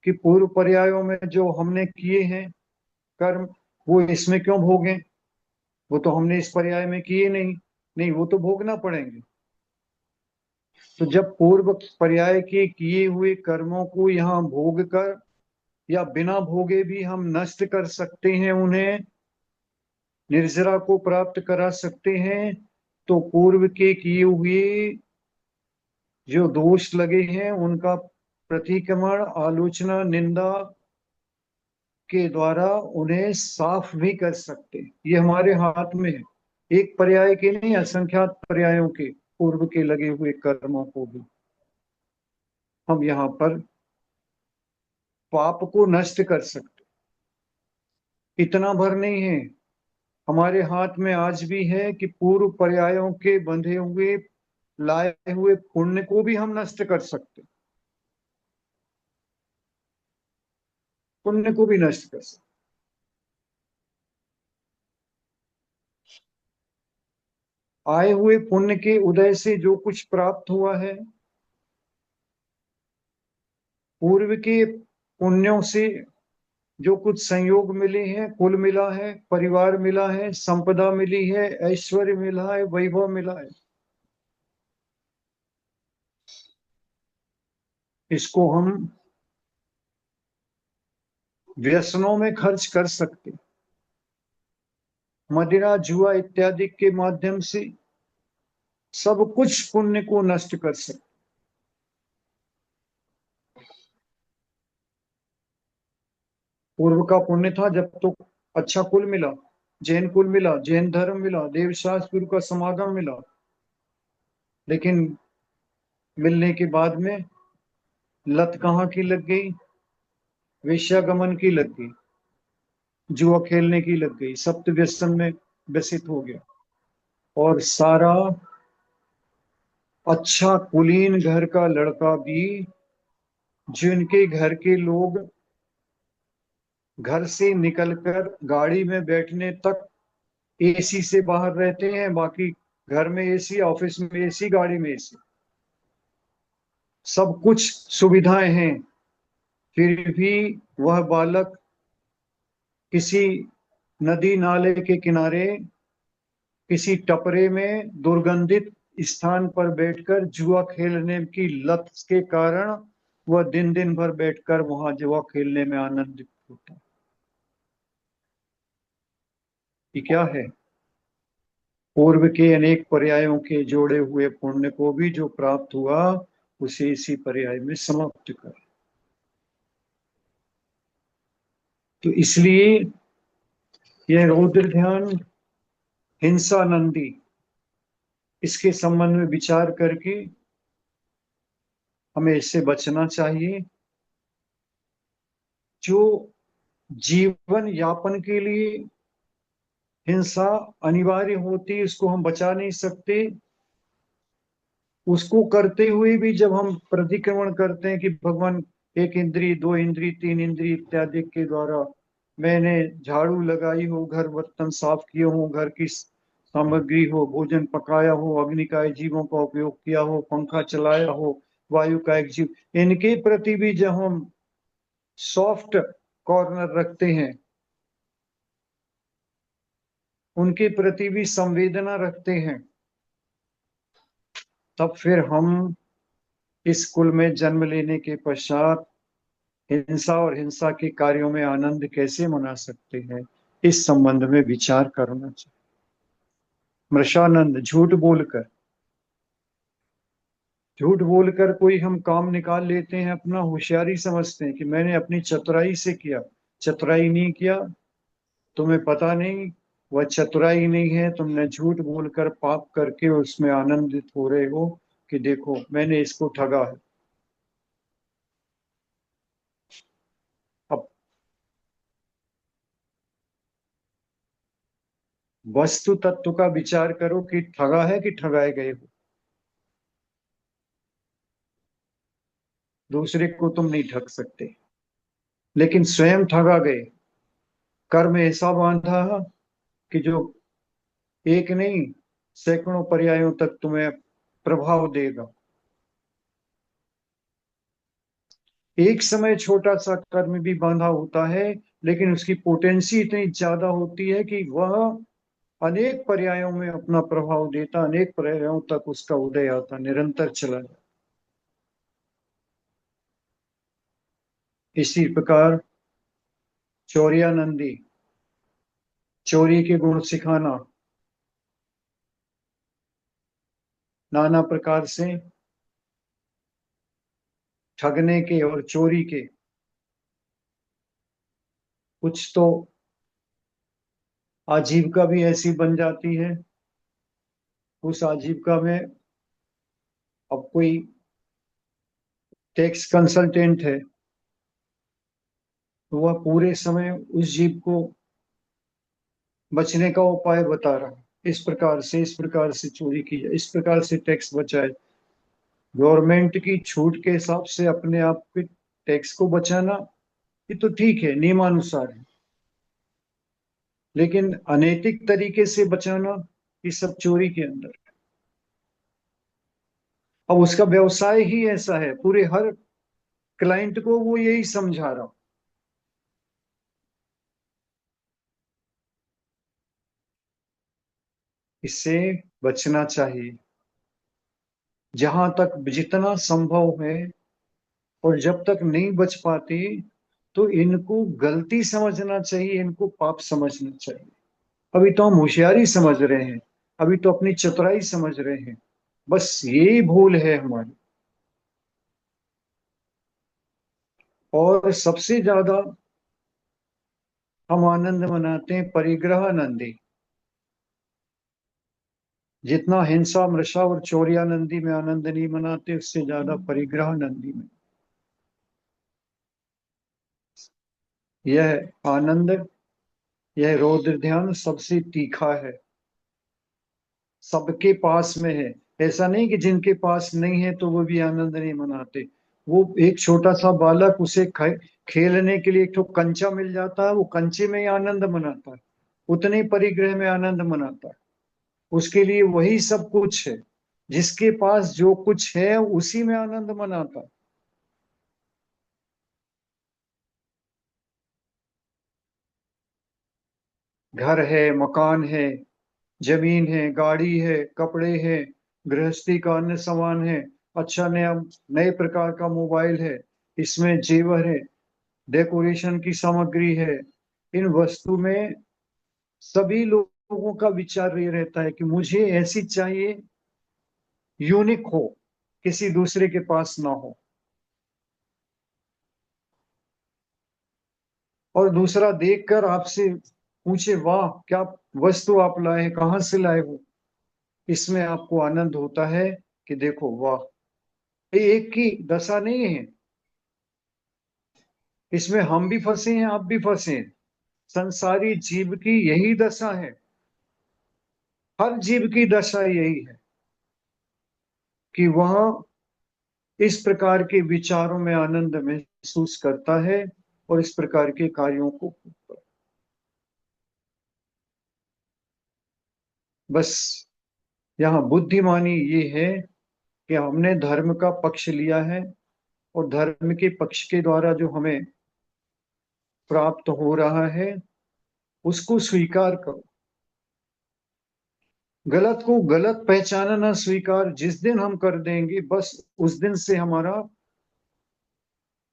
Speaker 1: कि पूर्व पर्यायों में जो हमने किए हैं कर्म, वो इसमें क्यों भोगें, वो तो हमने इस पर्याय में किए नहीं, नहीं वो तो भोगना पड़ेंगे। तो जब पूर्व पर्याय के किए हुए कर्मों को यहाँ भोग कर या बिना भोगे भी हम नष्ट कर सकते हैं, उन्हें निर्जरा को प्राप्त करा सकते हैं, तो पूर्व के किए हुए जो दोष लगे हैं उनका प्रतिक्रमण, आलोचना, निंदा के द्वारा उन्हें साफ भी कर सकते। ये हमारे हाथ में है। एक पर्याय के नहीं, असंख्यात पर्यायों के पूर्व के लगे हुए कर्मों को भी हम यहाँ पर पाप को नष्ट कर सकते। इतना भर नहीं है, हमारे हाथ में आज भी है कि पूर्व पर्यायों के बंधे हुए लाए हुए पुण्य को भी हम नष्ट कर सकते। पुण्य को भी नष्ट कर सकते। आए हुए पुण्य के उदय से जो कुछ प्राप्त हुआ है, पूर्व के पुण्यों से जो कुछ संयोग मिले हैं, कुल मिला है, परिवार मिला है, संपदा मिली है, ऐश्वर्य मिला है, वैभव मिला है, इसको हम व्यसनों में खर्च कर सकते। मदिरा, जुआ इत्यादि के माध्यम से सब कुछ पुण्य को नष्ट कर सकते। पूर्व का पुण्य था जब तो अच्छा कुल मिला, जैन कुल मिला, जैन धर्म मिला, देवशास्त्र गुरु का समागम मिला, लेकिन मिलने के बाद में लत कहाँ की लग गई? वेश्यागमन की लग गई, जुआ खेलने की लग गई, सप्त व्यसन में व्यसित हो गया। और सारा अच्छा कुलीन घर का लड़का भी, जिनके घर के लोग घर से निकलकर गाड़ी में बैठने तक एसी से बाहर रहते हैं, बाकी घर में एसी, ऑफिस में एसी, गाड़ी में एसी, सब कुछ सुविधाएं हैं, फिर भी वह बालक किसी नदी नाले के किनारे, किसी टपरे में दुर्गंधित स्थान पर बैठकर जुआ खेलने की लत के कारण वह दिन दिन भर बैठकर वहां जुआ खेलने में आनंदित होता है। ये क्या है? पूर्व के अनेक पर्यायों के जोड़े हुए पुण्य को भी जो प्राप्त हुआ, उसे इसी पर्याय में समाप्त कर। तो इसलिए यह रौद्र ध्यान, हिंसा नंदी, इसके संबंध में विचार करके हमें इससे बचना चाहिए। जो जीवन यापन के लिए हिंसा अनिवार्य होती है, उसको हम बचा नहीं सकते। उसको करते हुए भी जब हम प्रतिक्रमण करते हैं कि भगवान एक इंद्री, दो इंद्री, तीन इंद्री इत्यादि के द्वारा मैंने झाड़ू लगाई हो, घर बर्तन साफ किए हो, घर की सामग्री हो, भोजन पकाया हो, अग्नि का जीवों का उपयोग किया हो, पंखा चलाया हो, वायु का एक जीव, इनके प्रति भी जब हम सॉफ्ट कॉर्नर रखते हैं, उनके प्रति भी संवेदना रखते हैं, तब फिर हम इस कुल में जन्म लेने के पश्चात हिंसा और हिंसा के कार्यों में आनंद कैसे मना सकते हैं, इस संबंध में विचार करना चाहिए। मृषानंद, झूठ बोलकर कोई हम काम निकाल लेते हैं, अपना होशियारी समझते हैं कि मैंने अपनी चतुराई से किया। चतुराई नहीं किया, तुम्हें पता नहीं, वह चतुराई नहीं है, तुमने झूठ बोलकर पाप करके उसमें आनंदित हो रहे हो कि देखो मैंने इसको ठगा है। अब वस्तु तत्व का विचार करो कि ठगा है कि ठगाए गए हो। दूसरे को तुम नहीं ठग सकते, लेकिन स्वयं ठगा गए। कर्म ऐसा बांधा कि जो एक नहीं, सैकड़ों पर्यायों तक तुम्हें प्रभाव देगा। एक समय छोटा सा कर्म भी बांधा होता है, लेकिन उसकी पोटेंसी इतनी ज्यादा होती है कि वह अनेक पर्यायों में अपना प्रभाव देता, अनेक पर्यायों तक उसका उदय आता, निरंतर चला जाता। इसी प्रकार चौरियानंदी, चोरी के गुण सिखाना, नाना प्रकार से ठगने के और चोरी के कुछ तो आजीविका भी ऐसी बन जाती है, उस आजीविका में अब कोई टैक्स कंसल्टेंट है तो वह पूरे समय उस जीव को बचने का उपाय बता रहा है, इस प्रकार से चोरी की जाए, इस प्रकार से टैक्स बचाए। गवर्नमेंट की छूट के हिसाब से अपने आप के टैक्स को बचाना, ये तो ठीक है, नियमानुसार है। लेकिन अनैतिक तरीके से बचाना, ये सब चोरी के अंदर है। अब उसका व्यवसाय ही ऐसा है, पूरे हर क्लाइंट को वो यही समझा रहा। इससे बचना चाहिए जहां तक जितना संभव है। और जब तक नहीं बच पाती तो इनको गलती समझना चाहिए, इनको पाप समझना चाहिए। अभी तो हम होशियारी समझ रहे हैं, अभी तो अपनी चतुराई समझ रहे हैं, बस यही भूल है हमारी। और सबसे ज्यादा हम आनंद मनाते हैं परिग्रह नंदी। जितना हिंसा मृषा और चौरिया नंदी में आनंद नहीं मनाते, उससे ज्यादा परिग्रह नंदी में। यह आनंद, यह रौद्र ध्यान सबसे तीखा है, सबके पास में है। ऐसा नहीं कि जिनके पास नहीं है तो वो भी आनंद नहीं मनाते। वो एक छोटा सा बालक, उसे खेलने के लिए एक तो कंचा मिल जाता है, वो कंचे में ही आनंद मनाता है, उतने परिग्रह में आनंद मनाता है। उसके लिए वही सब कुछ है, जिसके पास जो कुछ है उसी में आनंद मनाता है। घर है, मकान है, जमीन है, गाड़ी है, कपड़े हैं, गृहस्थी का अन्य सामान है, अच्छा नया नए प्रकार का मोबाइल है, इसमें जेवर है, डेकोरेशन की सामग्री है। इन वस्तु में सभी लोगों का विचार ये रहता है कि मुझे ऐसी चाहिए, यूनिक हो, किसी दूसरे के पास ना हो। और दूसरा देखकर आपसे पूछे, वाह क्या वस्तु आप लाए हैं, कहाँ से लाए हो, इसमें आपको आनंद होता है कि देखो वाह। ये एक की दशा नहीं है, इसमें हम भी फंसे हैं, आप भी फंसे हैं। संसारी जीव की यही दशा है, हर जीव की दशा यही है कि वह इस प्रकार के विचारों में आनंद महसूस करता है और इस प्रकार के कार्यों को। बस यहाँ बुद्धिमानी ये है कि हमने धर्म का पक्ष लिया है, और धर्म के पक्ष के द्वारा जो हमें प्राप्त हो रहा है उसको स्वीकार करो। गलत को गलत पहचानना स्वीकार जिस दिन हम कर देंगे, बस उस दिन से हमारा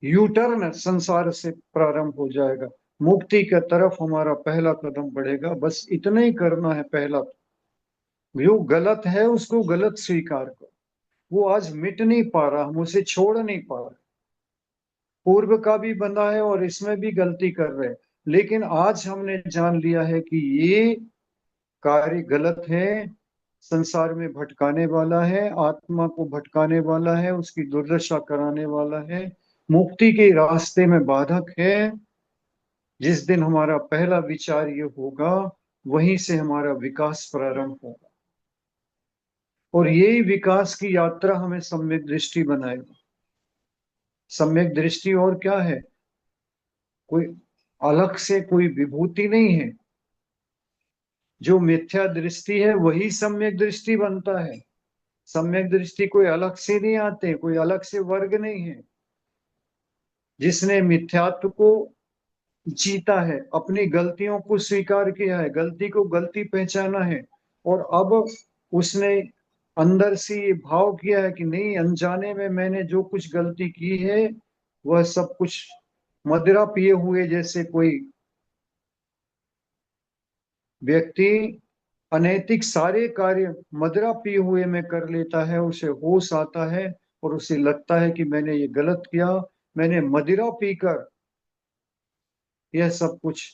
Speaker 1: यू टर्न संसार से प्रारंभ हो जाएगा, मुक्ति की तरफ हमारा पहला कदम बढ़ेगा। बस इतना ही करना है, पहला जो गलत है उसको गलत स्वीकार करो। वो आज मिट नहीं पा रहा, हम उसे छोड़ नहीं पा रहे। पूर्व का भी बंधा है और इसमें भी गलती कर रहे हैं, लेकिन आज हमने जान लिया है कि ये कार्य गलत है, संसार में भटकाने वाला है, आत्मा को भटकाने वाला है, उसकी दुर्दशा कराने वाला है, मुक्ति के रास्ते में बाधक है। जिस दिन हमारा पहला विचार ये होगा, वहीं से हमारा विकास प्रारंभ होगा। और यही विकास की यात्रा हमें सम्यक दृष्टि बनाएगा। सम्यक दृष्टि और क्या है, कोई अलग से कोई विभूति नहीं है। जो मिथ्या दृष्टि है वही सम्यक दृष्टि बनता है। सम्यक दृष्टि कोई अलग से नहीं आते, कोई अलग से वर्ग नहीं है। जिसने मिथ्यात्व को जीता है, अपनी गलतियों को स्वीकार किया है, गलती को गलती पहचाना है, और अब उसने अंदर से ये भाव किया है कि नहीं, अनजाने में मैंने जो कुछ गलती की है वह सब कुछ मदिरा पिए हुए जैसे कोई व्यक्ति अनैतिक सारे कार्य मदिरा पिए हुए में कर लेता है, उसे होश आता है और उसे लगता है कि मैंने ये गलत किया, मैंने मदिरा पीकर यह सब कुछ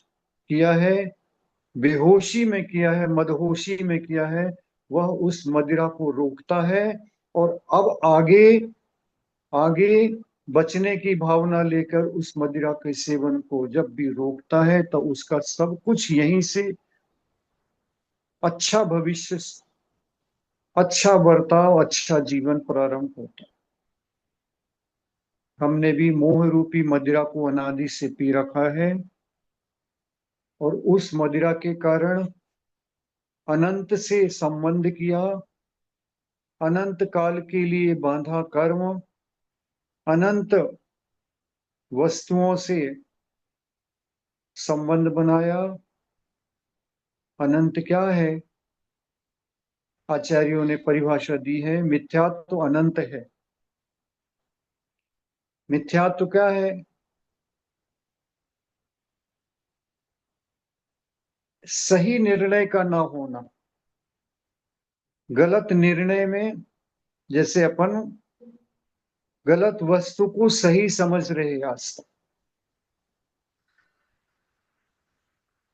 Speaker 1: किया है, बेहोशी में किया है, मदहोशी में किया है, वह उस मदिरा को रोकता है। और अब आगे आगे बचने की भावना लेकर उस मदिरा के सेवन को जब भी रोकता है तो उसका सब कुछ यहीं से अच्छा भविष्य, अच्छा बर्ताव, अच्छा जीवन प्रारंभ होता है। हमने भी मोह रूपी मदिरा को अनादि से पी रखा है, और उस मदिरा के कारण अनंत से संबंध किया, अनंत काल के लिए बांधा कर्म, अनंत वस्तुओं से संबंध बनाया। अनंत क्या है? आचार्यों ने परिभाषा दी है, मिथ्यात्व तो अनंत है। मिथ्यात्व क्या है? सही निर्णय का ना होना। गलत निर्णय में, जैसे अपन गलत वस्तु को सही समझ रहे आज तक,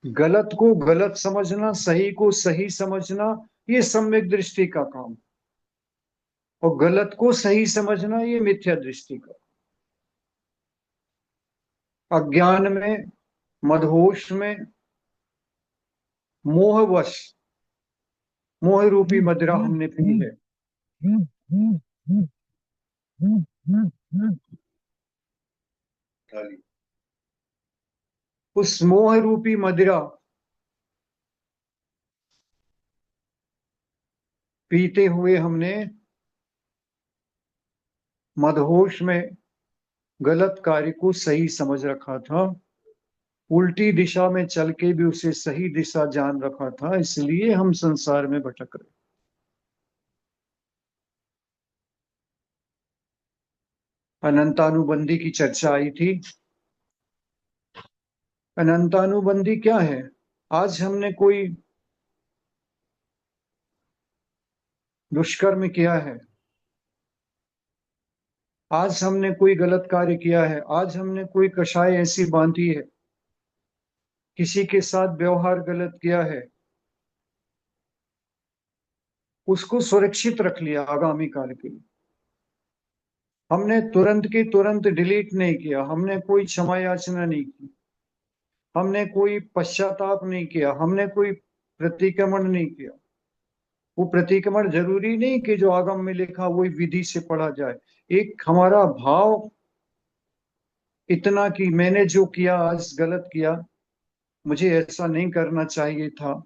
Speaker 1: गलत को गलत समझना, सही को सही समझना, ये सम्यक दृष्टि का काम। और गलत को सही समझना, ये मिथ्या दृष्टि का। अज्ञान में, मदहोश में, मोहवश, मोह रूपी मदिरा हमने पी है। उस मोह रूपी मदिरा पीते हुए हमने मदहोश में गलत कार्य को सही समझ रखा था, उल्टी दिशा में चल के भी उसे सही दिशा जान रखा था, इसलिए हम संसार में भटक रहे। अनंतानुबंधी की चर्चा आई थी। अनंतानुबंधी क्या है? आज हमने कोई दुष्कर्म किया है, आज हमने कोई गलत कार्य किया है, आज हमने कोई कषाय ऐसी बांधी है, किसी के साथ व्यवहार गलत किया है, उसको सुरक्षित रख लिया आगामी काल के लिए। हमने तुरंत के तुरंत डिलीट नहीं किया, हमने कोई क्षमा याचना नहीं की, हमने कोई पश्चाताप नहीं किया, हमने कोई प्रतिक्रमण नहीं किया। वो प्रतिक्रमण जरूरी नहीं कि जो आगम में लिखा वही विधि से पढ़ा जाए। एक हमारा भाव इतना कि मैंने जो किया आज गलत किया, मुझे ऐसा नहीं करना चाहिए था,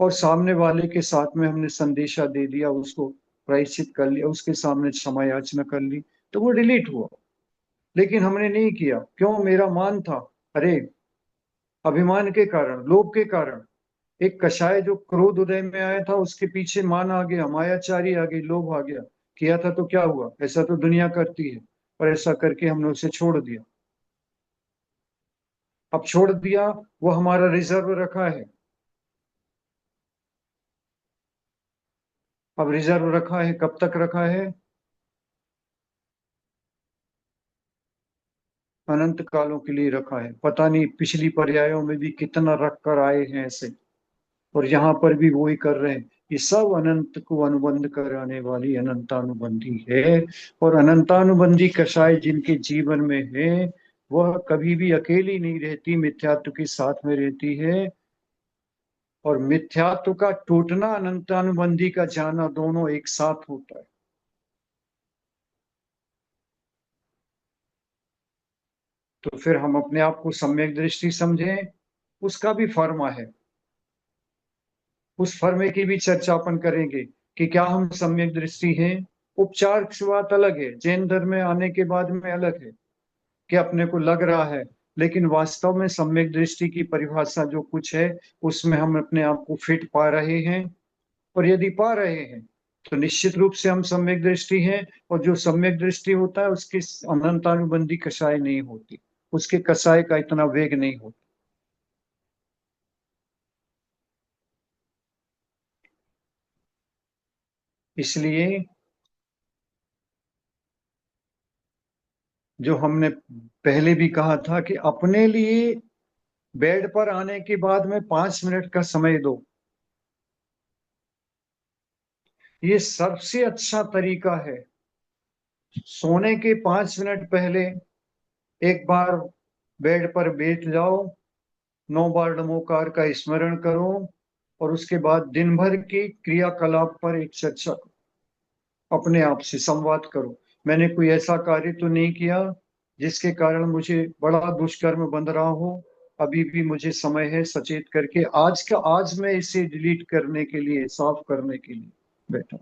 Speaker 1: और सामने वाले के साथ में हमने संदेशा दे दिया, उसको प्रायश्चित कर लिया, उसके सामने क्षमा याचना कर ली, तो वो डिलीट हुआ। लेकिन हमने नहीं किया, क्यों? मेरा मान था। अरे, अभिमान के कारण, लोभ के कारण, एक कषाय जो क्रोध उदय में आया था, उसके पीछे मान आ गया, मायाचारी आ गई, लोभ आ गया। किया था तो क्या हुआ? ऐसा तो दुनिया करती है, और ऐसा करके हमने उसे छोड़ दिया। अब छोड़ दिया, वो हमारा रिजर्व रखा है। अब रिजर्व रखा है, कब तक रखा है? अनंत कालों के लिए रखा है। पता नहीं पिछली पर्यायों में भी कितना रख कर आए हैं ऐसे, और यहाँ पर भी वही कर रहे हैं। ये सब अनंत को अनुबंध कराने वाली अनंतानुबंधी है। और अनंतानुबंधी कषाय जिनके जीवन में है, वह कभी भी अकेली नहीं रहती, मिथ्यात्व के साथ में रहती है। और मिथ्यात्व का टूटना, अनंतानुबंधी का जाना, दोनों एक साथ होता है। तो फिर हम अपने आप को सम्यक दृष्टि समझें, उसका भी फर्मा है। उस फर्मे की भी चर्चा अपन करेंगे कि क्या हम सम्यक दृष्टि हैं। उपचार की बात अलग है, जैन धर्म में आने के बाद में अलग है कि अपने को लग रहा है, लेकिन वास्तव में सम्यक दृष्टि की परिभाषा जो कुछ है, उसमें हम अपने आप को फिट पा रहे हैं। और यदि पा रहे हैं तो निश्चित रूप से हम सम्यक दृष्टि हैं। और जो सम्यक दृष्टि होता है उसकी अनंतानुबंधी कषाय नहीं होती, उसके कषाय का इतना वेग नहीं होता। इसलिए जो हमने पहले भी कहा था कि अपने लिए बेड पर आने के बाद में 5 मिनट का समय दो। ये सबसे अच्छा तरीका है। सोने के 5 मिनट पहले एक बार बेड पर बैठ जाओ, 9 बार नमोकार का स्मरण करो, और उसके बाद दिन भर के क्रियाकलाप पर एक चर्चा करो, अपने आप से संवाद करो। मैंने कोई ऐसा कार्य तो नहीं किया जिसके कारण मुझे बड़ा दुष्कर्म बन रहा हो। अभी भी मुझे समय है सचेत करके आज का आज मैं इसे डिलीट करने के लिए, साफ करने के लिए बैठा।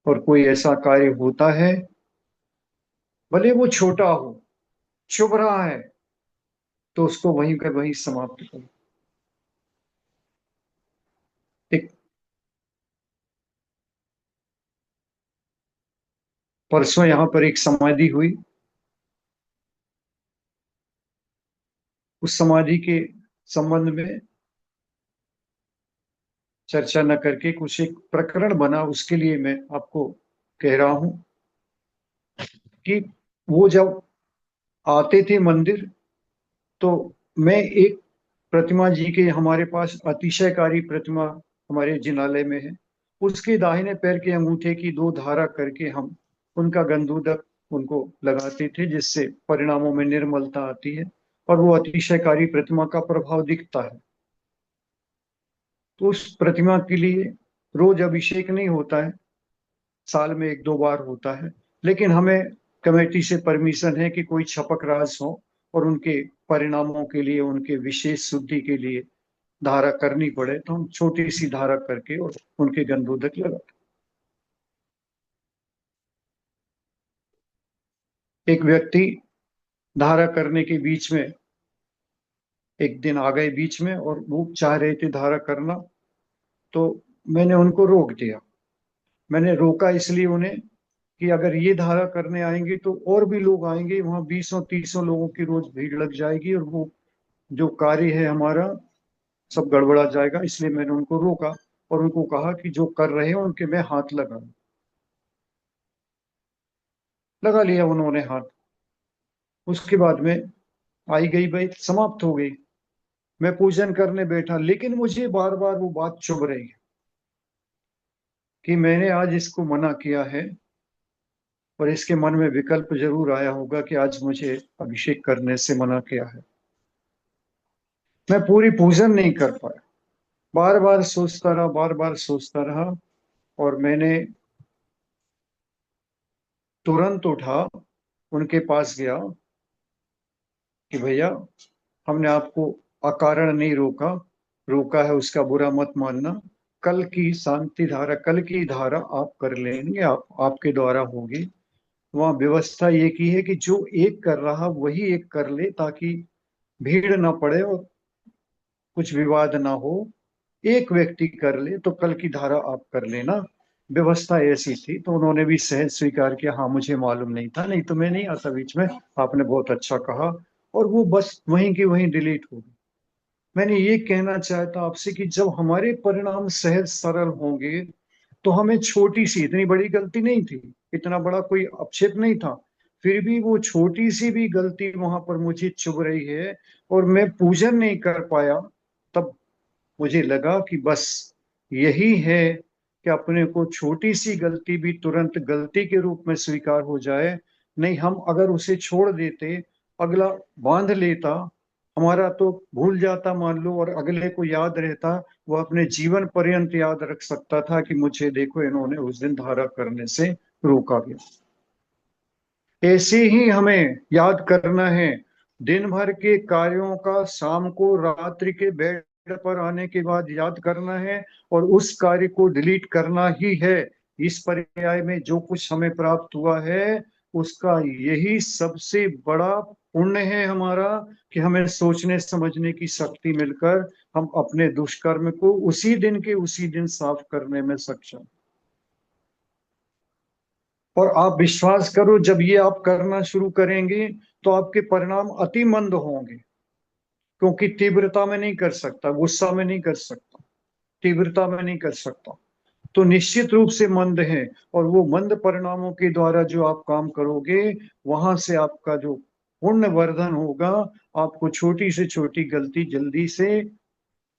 Speaker 1: और कोई ऐसा कार्य होता है, भले वो छोटा हो, चुभ रहा है, तो उसको वहीं का वहीं समाप्त करो। एक परसों यहाँ पर एक समाधि हुई। उस समाधि के संबंध में चर्चा न करके कुछ एक प्रकरण बना, उसके लिए मैं आपको कह रहा हूं कि वो जब आते थे मंदिर, तो मैं एक प्रतिमा जी के, हमारे पास अतिशयकारी प्रतिमा हमारे जिनालय में है, उसके दाहिने पैर के अंगूठे की 2 धारा करके हम उनका गंधोदक उनको लगाते थे, जिससे परिणामों में निर्मलता आती है और वो अतिशयकारी प्रतिमा का प्रभाव दिखता है। तो उस प्रतिमा के लिए रोज अभिषेक नहीं होता है, साल में 1-2 बार होता है, लेकिन हमें कमेटी से परमिशन है कि कोई छपक राज हो और उनके परिणामों के लिए, उनके विशेष शुद्धि के लिए धारा करनी पड़े, तो हम छोटी सी धारा करके और उनके गंधोदक लगाते। एक व्यक्ति धारा करने के बीच में एक दिन आ गए बीच में, और वो चाह रहे थे धारा करना, तो मैंने उनको रोक दिया। मैंने रोका इसलिए उन्हें कि अगर ये धारा करने आएंगे तो और भी लोग आएंगे, वहां 20-30 लोगों की रोज भीड़ लग जाएगी, और वो जो कार्य है हमारा सब गड़बड़ा जाएगा। इसलिए मैंने उनको रोका और उनको कहा कि जो कर रहे हैं उनके मैं हाथ लगा लिया उन्होंने हाथ। उसके बाद में आई गई भाई, समाप्त हो गई। मैं पूजन करने बैठा, लेकिन मुझे बार बार वो बात चुभ रही है कि मैंने आज इसको मना किया है, और इसके मन में विकल्प जरूर आया होगा कि आज मुझे अभिषेक करने से मना किया है। मैं पूरी पूजन नहीं कर पाया, बार बार सोचता रहा, बार बार सोचता रहा, और मैंने तुरंत उठा, उनके पास गया कि भैया, हमने आपको अकारण नहीं रोका, रोका है उसका बुरा मत मानना। कल की शांति धारा, कल की धारा आप कर लेंगे, आप आपके द्वारा होगी। वहाँ व्यवस्था ये की है कि जो एक कर रहा वही एक कर ले, ताकि भीड़ ना पड़े और कुछ विवाद ना हो। एक व्यक्ति कर ले तो कल की धारा आप कर लेना। व्यवस्था ऐसी थी, तो उन्होंने भी सहज स्वीकार किया, हाँ मुझे मालूम नहीं था, नहीं तो मैं नहीं आता बीच में, आपने बहुत अच्छा कहा। और वो बस वहीं की वहीं डिलीट हो गई। मैंने ये कहना चाहता आपसे कि जब हमारे परिणाम सहज सरल होंगे, तो हमें छोटी सी, इतनी बड़ी गलती नहीं थी, इतना बड़ा कोई अपक्षेप नहीं था, फिर भी वो छोटी सी भी गलती वहां पर मुझे चुभ रही है, और मैं पूजन नहीं कर पाया। तब मुझे लगा कि बस यही है कि अपने को छोटी सी गलती भी तुरंत गलती के रूप में स्वीकार हो जाए। नहीं, हम अगर उसे छोड़ देते, अगला बांध लेता, हमारा तो भूल जाता मान लो, और अगले को याद रहता, वो अपने जीवन पर्यंत याद रख सकता था कि मुझे देखो इन्होंने उस दिन धारा करने से रोका गया। ऐसे ही हमें याद करना है, दिन भर के कार्यों का शाम को रात्रि के बेड पर आने के बाद याद करना है, और उस कार्य को डिलीट करना ही है। इस पर्याय में जो कुछ हमें प्राप्त हुआ है, उसका यही सबसे बड़ा पुण्य है हमारा, कि हमें सोचने समझने की शक्ति मिलकर हम अपने दुष्कर्म को उसी दिन के उसी दिन साफ करने में सक्षम। और आप विश्वास करो, जब ये आप करना शुरू करेंगे तो आपके परिणाम अति मंद होंगे, क्योंकि तीव्रता में नहीं कर सकता, गुस्सा में नहीं कर सकता, तीव्रता में नहीं कर सकता। तो निश्चित रूप से मंद है। और वो मंद परिणामों के द्वारा जो आप काम करोगे, वहां से आपका जो पुण्य वर्धन होगा, आपको छोटी से छोटी गलती जल्दी से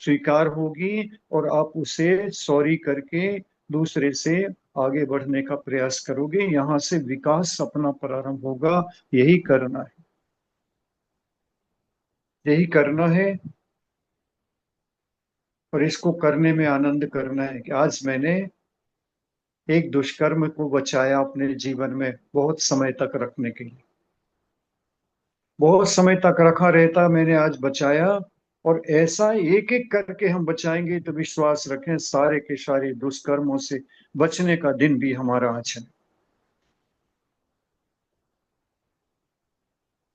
Speaker 1: स्वीकार होगी और आप उसे सॉरी करके दूसरे से आगे बढ़ने का प्रयास करोगे। यहाँ से विकास अपना प्रारंभ होगा। यही करना है, यही करना है। और इसको करने में आनंद करना है कि आज मैंने एक दुष्कर्म को बचाया अपने जीवन में, बहुत समय तक रखने के लिए, बहुत समय तक रखा रहता, मैंने आज बचाया। और ऐसा एक एक करके हम बचाएंगे तो विश्वास रखें सारे के सारे दुष्कर्मों से बचने का दिन भी हमारा आज है।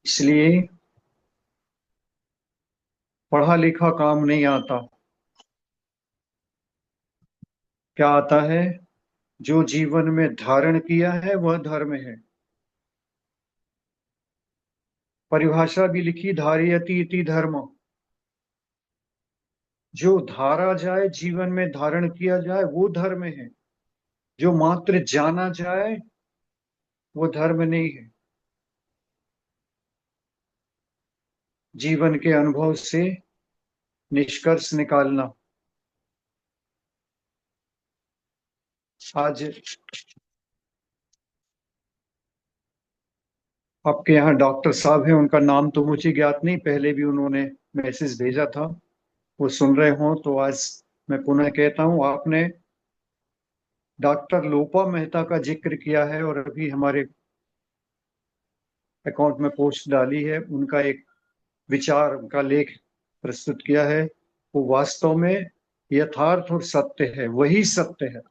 Speaker 1: इसलिए पढ़ा लिखा काम नहीं आता। क्या आता है? जो जीवन में धारण किया है वह धर्म है। परिभाषा भी लिखी, धारयति इति धर्म। जो धारा जाए, जीवन में धारण किया जाए, वो धर्म है। जो मात्र जाना जाए वो धर्म नहीं है। जीवन के अनुभव से निष्कर्ष निकालना। आज आपके यहाँ डॉक्टर साहब हैं, उनका नाम तो मुझे ज्ञात नहीं, पहले भी उन्होंने मैसेज भेजा था, वो सुन रहे हो तो आज मैं पुनः कहता हूँ। आपने डॉक्टर लोपा मेहता का जिक्र किया है और अभी हमारे अकाउंट में पोस्ट डाली है, उनका एक विचार, उनका लेख प्रस्तुत किया है। वो वास्तव में यथार्थ और सत्य है, वही सत्य है।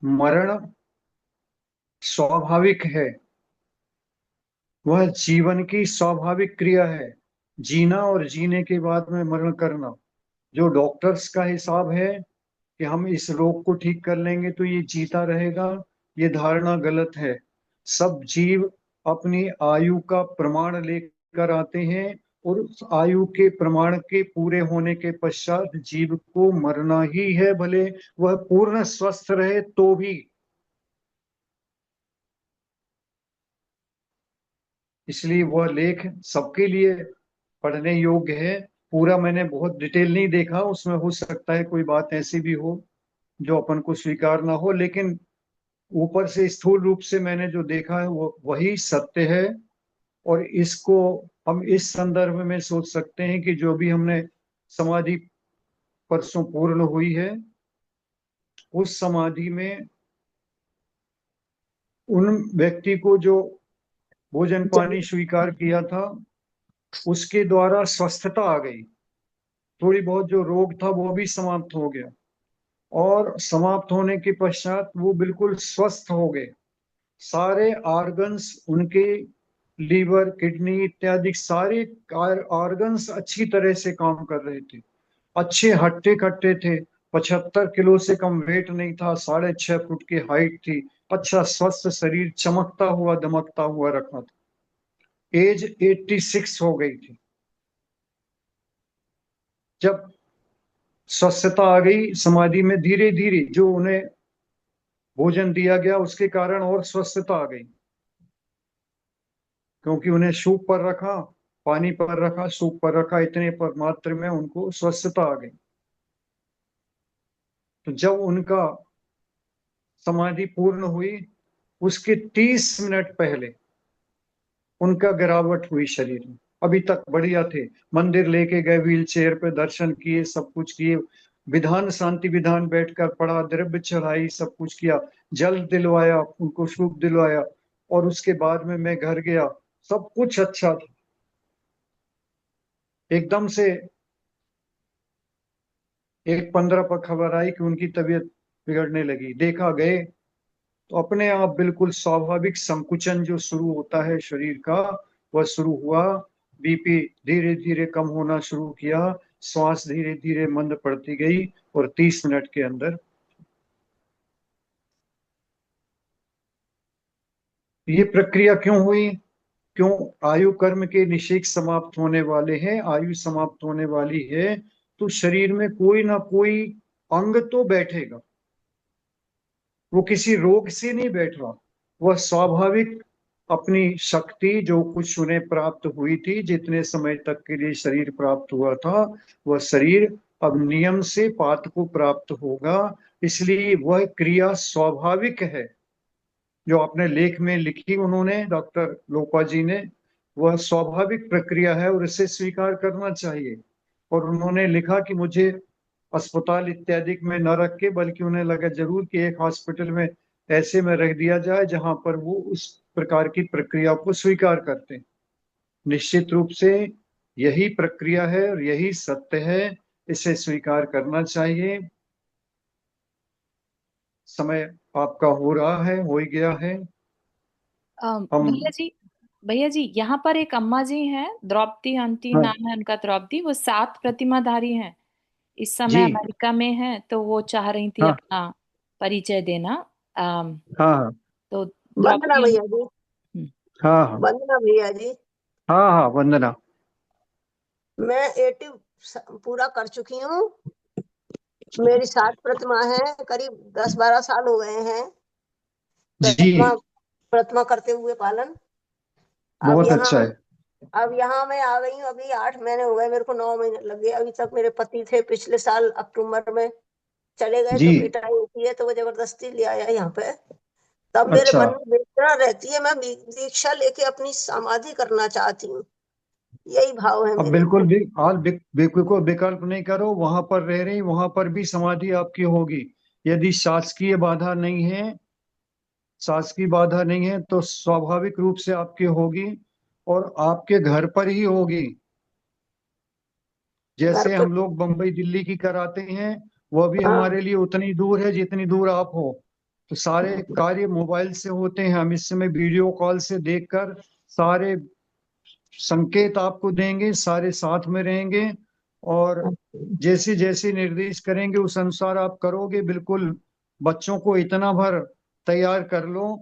Speaker 1: मरण स्वाभाविक है, वह जीवन की स्वाभाविक क्रिया है। जीना और जीने के बाद में मरण करना, जो डॉक्टर्स का हिसाब है कि हम इस रोग को ठीक कर लेंगे तो ये जीता रहेगा, ये धारणा गलत है। सब जीव अपनी आयु का प्रमाण लेकर आते हैं और उस आयु के प्रमाण के पूरे होने के पश्चात जीव को मरना ही है, भले वह पूर्ण स्वस्थ रहे तो भी। इसलिए वह लेख सबके लिए पढ़ने योग्य है। पूरा मैंने बहुत डिटेल नहीं देखा, उसमें हो सकता है कोई बात ऐसी भी हो जो अपन को स्वीकार ना हो, लेकिन ऊपर से स्थूल रूप से मैंने जो देखा है वो वही सत्य है। और इसको हम इस संदर्भ में सोच सकते हैं कि जो भी हमने समाधि परसों पूर्ण हुई है, उस समाधि में उन व्यक्ति को जो भोजन पानी स्वीकार किया था, उसके द्वारा स्वस्थता आ गई। थोड़ी बहुत जो रोग था वो भी समाप्त हो गया, और समाप्त होने के पश्चात वो बिल्कुल स्वस्थ हो गए। सारे ऑर्गन्स उनके, लीवर किडनी इत्यादि सारे ऑर्गन्स अच्छी तरह से काम कर रहे थे, अच्छे हट्टे कट्टे थे। 75 किलो से कम वेट नहीं था, 6.5 फुट की हाइट थी, अच्छा स्वस्थ शरीर, चमकता हुआ दमकता हुआ रखा था। एज 86 हो गई थी। जब स्वस्थता आ गई समाधि में, धीरे धीरे जो उन्हें भोजन दिया गया उसके कारण और स्वस्थता आ गई, क्योंकि उन्हें सूप पर रखा, पानी पर रखा, सूप पर रखा, इतने पर मात्र में उनको स्वस्थता आ गई। तो जब उनका समाधि पूर्ण हुई, उसके 30 मिनट पहले उनका गिरावट हुई शरीर में। अभी तक बढ़िया थे, मंदिर लेके गए, व्हील चेयर पे दर्शन किए, सब कुछ किए, विधान शांति विधान बैठकर पढ़ा, द्रव्य चढ़ाई, सब कुछ किया, जल दिलवाया, उनको सूप दिलवाया। और उसके बाद में मैं घर गया, सब कुछ अच्छा था। एकदम से एक 15 पर खबर आई कि उनकी तबीयत बिगड़ने लगी। देखा गए तो अपने आप बिल्कुल स्वाभाविक संकुचन जो शुरू होता है शरीर का, वह शुरू हुआ। बीपी धीरे धीरे कम होना शुरू किया, श्वास धीरे धीरे मंद पड़ती गई, और 30 मिनट के अंदर। ये प्रक्रिया क्यों हुई? क्यों? आयु कर्म के निषेक समाप्त होने वाले हैं, आयु समाप्त होने वाली है। तो शरीर में कोई ना कोई अंग तो बैठेगा। वो किसी रोग से नहीं बैठ रहा, वह स्वाभाविक अपनी शक्ति जो कुछ उन्हें प्राप्त हुई थी, जितने समय तक के लिए शरीर प्राप्त हुआ था, वह शरीर अब नियम से पात को प्राप्त होगा। इसलिए वह क्रिया स्वाभाविक है जो अपने लेख में लिखी उन्होंने, डॉक्टर लोपा जी ने। वह स्वाभाविक प्रक्रिया है और इसे स्वीकार करना चाहिए। और उन्होंने लिखा कि मुझे अस्पताल इत्यादि में न रख के, बल्कि उन्हें लगा जरूर कि एक हॉस्पिटल में ऐसे में रख दिया जाए जहां पर वो उस प्रकार की प्रक्रिया को स्वीकार करते हैं। निश्चित रूप से यही प्रक्रिया है और यही सत्य है, इसे स्वीकार करना चाहिए। समय आपका हो रहा है, हो ही गया है। हम
Speaker 2: भैया जी, भैया जी, यहाँ पर एक अम्मा जी हैं, द्रौपदी आंटी
Speaker 1: हाँ
Speaker 2: नाम है उनका, द्रौपदी, वो 7 प्रतिमाधारी हैं। इस समय
Speaker 1: जी।
Speaker 2: अमेरिका में है, तो वो चाह रही थी
Speaker 1: हाँ
Speaker 2: अपना परिचय देना। अम,
Speaker 1: हाँ हाँ
Speaker 2: तो
Speaker 3: वंदना
Speaker 2: द्रौपदी
Speaker 3: भैया जी।
Speaker 2: हम्म,
Speaker 1: हाँ हाँ
Speaker 3: वंदना भैया जी।
Speaker 1: हाँ हाँ वंदना
Speaker 3: मैं 80 पूरा कर चुकी हूँ। मेरी 7 प्रतिमा है, करीब 10-12 साल हो गए हैं प्रतिमा
Speaker 1: जी।
Speaker 3: प्रतिमा करते हुए पालन। अब
Speaker 1: बहुत
Speaker 3: यहाँ
Speaker 1: अच्छा है।
Speaker 3: अब यहाँ मैं आ गई हूँ। अभी 8 महीने हो गए, मेरे को 9 महीने लग गए। अभी तक मेरे पति थे, पिछले साल अक्टूबर में चले गए,
Speaker 1: जी।
Speaker 3: तो बेटा होती है तो वो जबरदस्ती ले आया यहाँ पे। तब मेरे
Speaker 1: अच्छा।
Speaker 3: मन में वेदना रहती है, मैं दीक्षा लेके अपनी समाधि करना चाहती हूँ। यही भाव है
Speaker 1: अब
Speaker 3: मेरे
Speaker 1: बिल्कुल
Speaker 3: को।
Speaker 1: भी हाल को विकल्प नहीं करो, वहां पर रह रही वहां पर भी समाधि आपकी होगी। यदि शासकीय बाधा नहीं है, शासकीय बाधा नहीं है तो स्वाभाविक रूप से आपकी होगी, और आपके घर पर ही होगी।
Speaker 3: घर
Speaker 1: जैसे
Speaker 3: पे।
Speaker 1: हम लोग बम्बई दिल्ली की कराते हैं, वह भी
Speaker 3: हाँ।
Speaker 1: हमारे लिए उतनी दूर है जितनी दूर आप हो। तो सारे कार्य मोबाइल से होते हैं, हम इस समय वीडियो कॉल से देखकर सारे संकेत आपको देंगे, सारे साथ में रहेंगे। और जैसे जैसे निर्देश करेंगे उस अनुसार आप करोगे। बिल्कुल बच्चों को इतना भर तैयार कर लो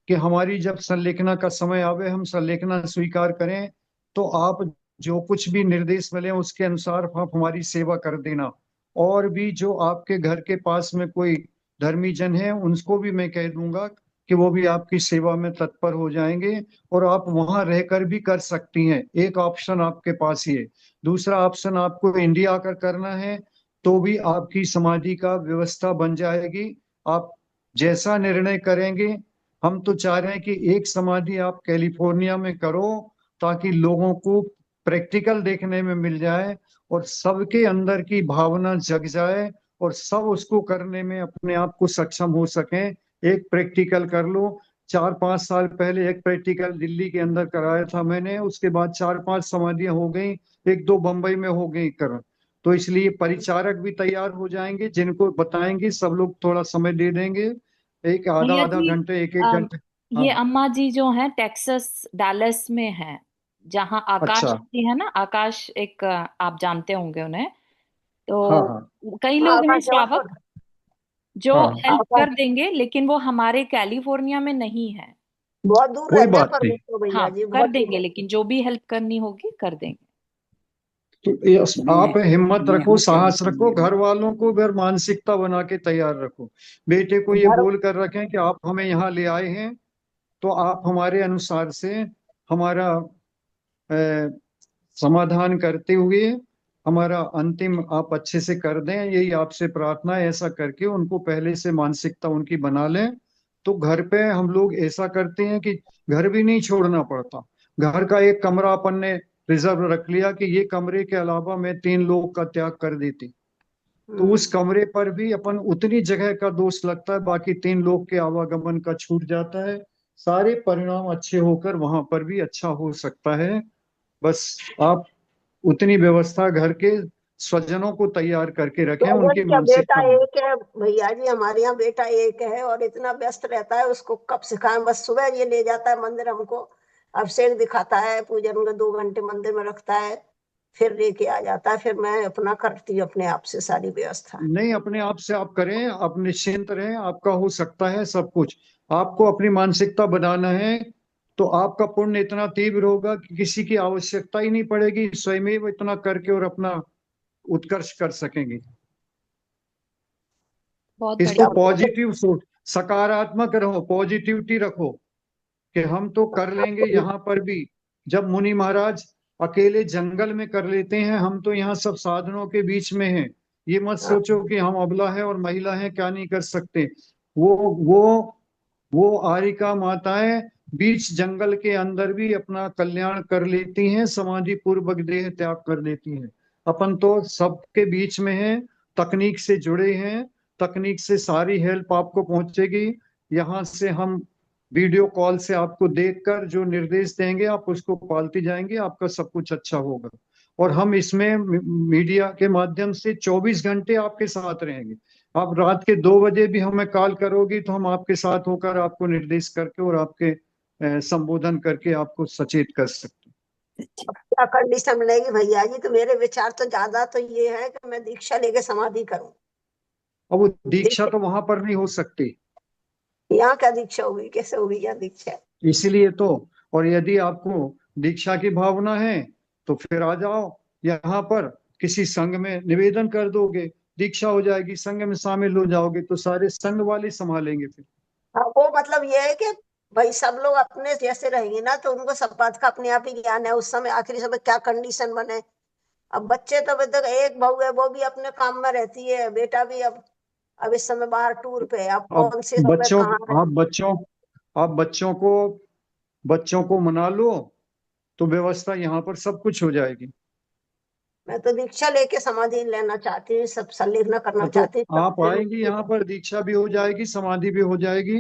Speaker 1: कि हमारी जब संलेखना का समय आवे, हम संलेखना स्वीकार करें, तो आप जो कुछ भी निर्देश मिले उसके अनुसार आप हमारी सेवा कर देना। और भी जो आपके घर के पास में कोई धर्मी जन है, उनको भी मैं कह दूंगा कि वो भी आपकी सेवा में तत्पर हो जाएंगे। और आप वहां रहकर भी कर सकती हैं, एक ऑप्शन आपके पास ही है। दूसरा ऑप्शन आपको इंडिया आकर करना है तो भी आपकी समाधि का व्यवस्था बन जाएगी। आप जैसा निर्णय करेंगे। हम तो चाह रहे हैं कि एक समाधि आप कैलिफोर्निया में करो, ताकि लोगों को प्रैक्टिकल देखने में मिल जाए और सबके अंदर की भावना जग जाए, और सब उसको करने में अपने आप को सक्षम हो सकें। एक प्रैक्टिकल कर लो। 4-5 साल पहले एक प्रैक्टिकल दिल्ली के अंदर कराया था मैंने, उसके बाद 4-5 समाधियां हो गई, 1-2 बंबई में हो गई कर। तो इसलिए परिचारक भी तैयार हो जाएंगे, जिनको बताएंगे सब लोग थोड़ा समय दे देंगे, एक आधा
Speaker 2: भैया
Speaker 1: आधा
Speaker 2: जी,
Speaker 1: घंटे, एक एक
Speaker 2: अम,
Speaker 1: घंटे।
Speaker 2: ये
Speaker 1: हाँ।
Speaker 2: अम्मा जी जो हैं टेक्सास डालस में हैं, जहाँ आकाश
Speaker 1: अच्छा।
Speaker 2: जी है ना, आकाश एक, आप जानते होंगे उन्हें।
Speaker 1: हाँ
Speaker 2: तो
Speaker 1: हाँ
Speaker 2: कई
Speaker 3: हाँ,
Speaker 2: लोग हैं
Speaker 3: आकाश जबलपुर।
Speaker 2: श्रावक जो
Speaker 1: हाँ।
Speaker 2: हेल्प
Speaker 3: आकाश
Speaker 2: कर देंगे, लेकिन वो हमारे कैलिफोर्निया में नहीं है।
Speaker 3: बहुत दूर
Speaker 1: कोई
Speaker 3: रहते हैं
Speaker 1: बात
Speaker 3: पर
Speaker 1: नहीं।
Speaker 3: मुझको भैया
Speaker 2: हाँ,
Speaker 3: जी,
Speaker 2: कर
Speaker 3: बहुत दूर
Speaker 2: देंगे,
Speaker 3: है।
Speaker 2: लेकिन जो भी हेल्प करनी होगी कर देंगे।
Speaker 1: तो
Speaker 4: मैं
Speaker 1: आप हिम्मत
Speaker 4: मैं
Speaker 1: रखो,
Speaker 4: हूँ
Speaker 1: साहस रखो,
Speaker 4: कैलिफोर्निया में।
Speaker 1: घर वालों को भी मानसिकता बना के तैयार रखो। बेटे को ये
Speaker 3: घर।
Speaker 1: बोल कर रखें कि आप हमें यहाँ ले आए हैं, तो आप हमारे अनुसार से हमारा समाधान करते हुए हमारा अंतिम आप अच्छे से कर दें, यही आपसे प्रार्थना है। ऐसा करके उनको पहले से मानसिकता उनकी बना लें। तो घर पे हम लोग ऐसा करते हैं कि घर भी नहीं छोड़ना पड़ता। घर का एक कमरा अपन ने रिजर्व रख लिया कि ये कमरे के अलावा मैं 3 लोग का त्याग कर देती, तो उस
Speaker 3: हम्म।
Speaker 1: कमरे पर भी अपन उतनी जगह का दोष लगता है, बाकी 3 लोग के आवागमन का छूट जाता है। सारे परिणाम अच्छे होकर वहां पर भी अच्छा हो सकता है। बस आप उतनी व्यवस्था घर के स्वजनों को तैयार करके रखें,
Speaker 3: वजन
Speaker 1: उनकी
Speaker 3: क्या, बेटा
Speaker 1: मानसिकता में।
Speaker 3: एक है भैया जी, हमारे यहाँ बेटा एक है और इतना व्यस्त रहता है, उसको कब सिखाएं। बस सुबह ये ले जाता है मंदिर हमको, अभिषेक दिखाता है, पूजन का 2 घंटे मंदिर में रखता है, फिर लेके आ जाता है। फिर मैं अपना करती हूँ अपने आप से सारी व्यवस्था।
Speaker 1: नहीं, अपने आप से आप करें, आप निश्चिंत रहें, आपका हो सकता है सब कुछ। आपको अपनी मानसिकता बनाना है, तो आपका पुण्य इतना तीव्र होगा कि किसी की आवश्यकता ही नहीं पड़ेगी, स्वयं इतना करके और अपना उत्कर्ष कर सकेंगे।
Speaker 2: बहुत
Speaker 1: इसको
Speaker 2: बढ़िया।
Speaker 1: पॉजिटिव सोच, सकारात्मक रहो, पॉजिटिविटी रखो कि हम तो कर लेंगे। यहाँ पर भी जब मुनि महाराज अकेले जंगल में कर लेते हैं, हम तो यहाँ सब साधनों के बीच में हैं। ये मत सोचो कि हम अबला है और महिला है, क्या नहीं कर सकते। वो वो वो आरिका माताएं बीच जंगल के अंदर भी अपना कल्याण कर लेती हैं, समाधि पूर्वक देह त्याग कर लेती हैं। अपन तो सबके बीच में हैं, तकनीक से जुड़े हैं, तकनीक से सारी हेल्प आपको पहुंचेगी। यहाँ से हम वीडियो कॉल से आपको देखकर जो निर्देश देंगे आप उसको पालती जाएंगे, आपका सब कुछ अच्छा होगा। और हम इसमें मीडिया के माध्यम से 24 घंटे आपके साथ रहेंगे। आप रात के 2 बजे भी हमें कॉल करोगी तो हम आपके साथ होकर आपको निर्देश करके और आपके संबोधन करके आपको सचेत कर सकते हैं।
Speaker 3: क्या कंडीशन मिलेगी भैया जी? तो मेरे विचार तो ज्यादा तो ये है कि मैं दीक्षा लेके समाधि करूं।
Speaker 1: अब वो दीक्षा तो वहां पर नहीं हो सकती।
Speaker 3: यहाँ क्या दीक्षा होगी? कैसे होगी यहाँ दीक्षा?
Speaker 1: इसीलिए तो, और यदि आपको दीक्षा की भावना है तो फिर आ जाओ यहाँ पर, किसी संघ में निवेदन कर दोगे, दीक्षा हो जाएगी, संघ में शामिल हो जाओगे तो सारे संघ वाले संभालेंगे फिर।
Speaker 3: हाँ, वो मतलब ये है कि भाई सब लोग अपने जैसे रहेंगे ना, तो उनको सब बात का अपने आप ही ज्ञान है उस समय आखिरी समय क्या कंडीशन बने। अब बच्चे तो अभी तक, एक बहू है वो भी अपने काम में रहती है, बेटा भी अब इस समय बाहर टूर पे है। अब
Speaker 1: अब
Speaker 3: कौन से समय
Speaker 1: बच्चों
Speaker 3: कहाँ
Speaker 1: आप
Speaker 3: रहे।
Speaker 1: बच्चों आप बच्चों को मना लो तो व्यवस्था यहाँ पर सब कुछ हो जाएगी।
Speaker 3: मैं तो दीक्षा लेके समाधि लेना चाहती हूँ, सब संलिग्न करना
Speaker 1: तो
Speaker 3: चाहती
Speaker 1: आप
Speaker 3: हूँ।
Speaker 1: आएंगी यहाँ पर, दीक्षा भी हो जाएगी, समाधि भी हो जाएगी।